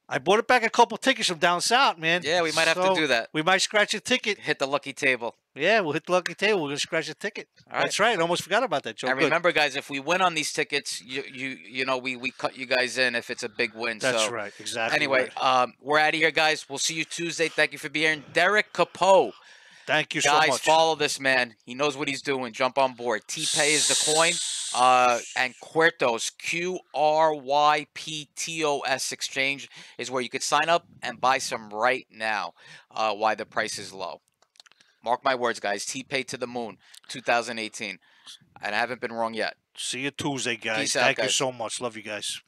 I bought it back a couple tickets from down south, man. Yeah, we might have to do that. We might scratch a ticket. Hit the lucky table. Yeah, we'll hit the lucky table. We're going to scratch a ticket. All right. That's right. I almost forgot about that, Joe. And Good. remember, guys, if we win on these tickets, you know, we cut you guys in if it's a big win. That's so, right. Exactly. Anyway, right. We're out of here, guys. We'll see you Tuesday. Thank you for being here. Derek Capo. Thank you so Guys, much. follow this man. He knows what he's doing. Jump on board. TPAY is the coin. And Quertos, QRYPTOS exchange is where you could sign up and buy some right now while the price is low. Mark my words, guys. TPAY to the moon, 2018. And I haven't been wrong yet. See you Tuesday, guys. Peace out, Thank you guys. so much. Love you guys.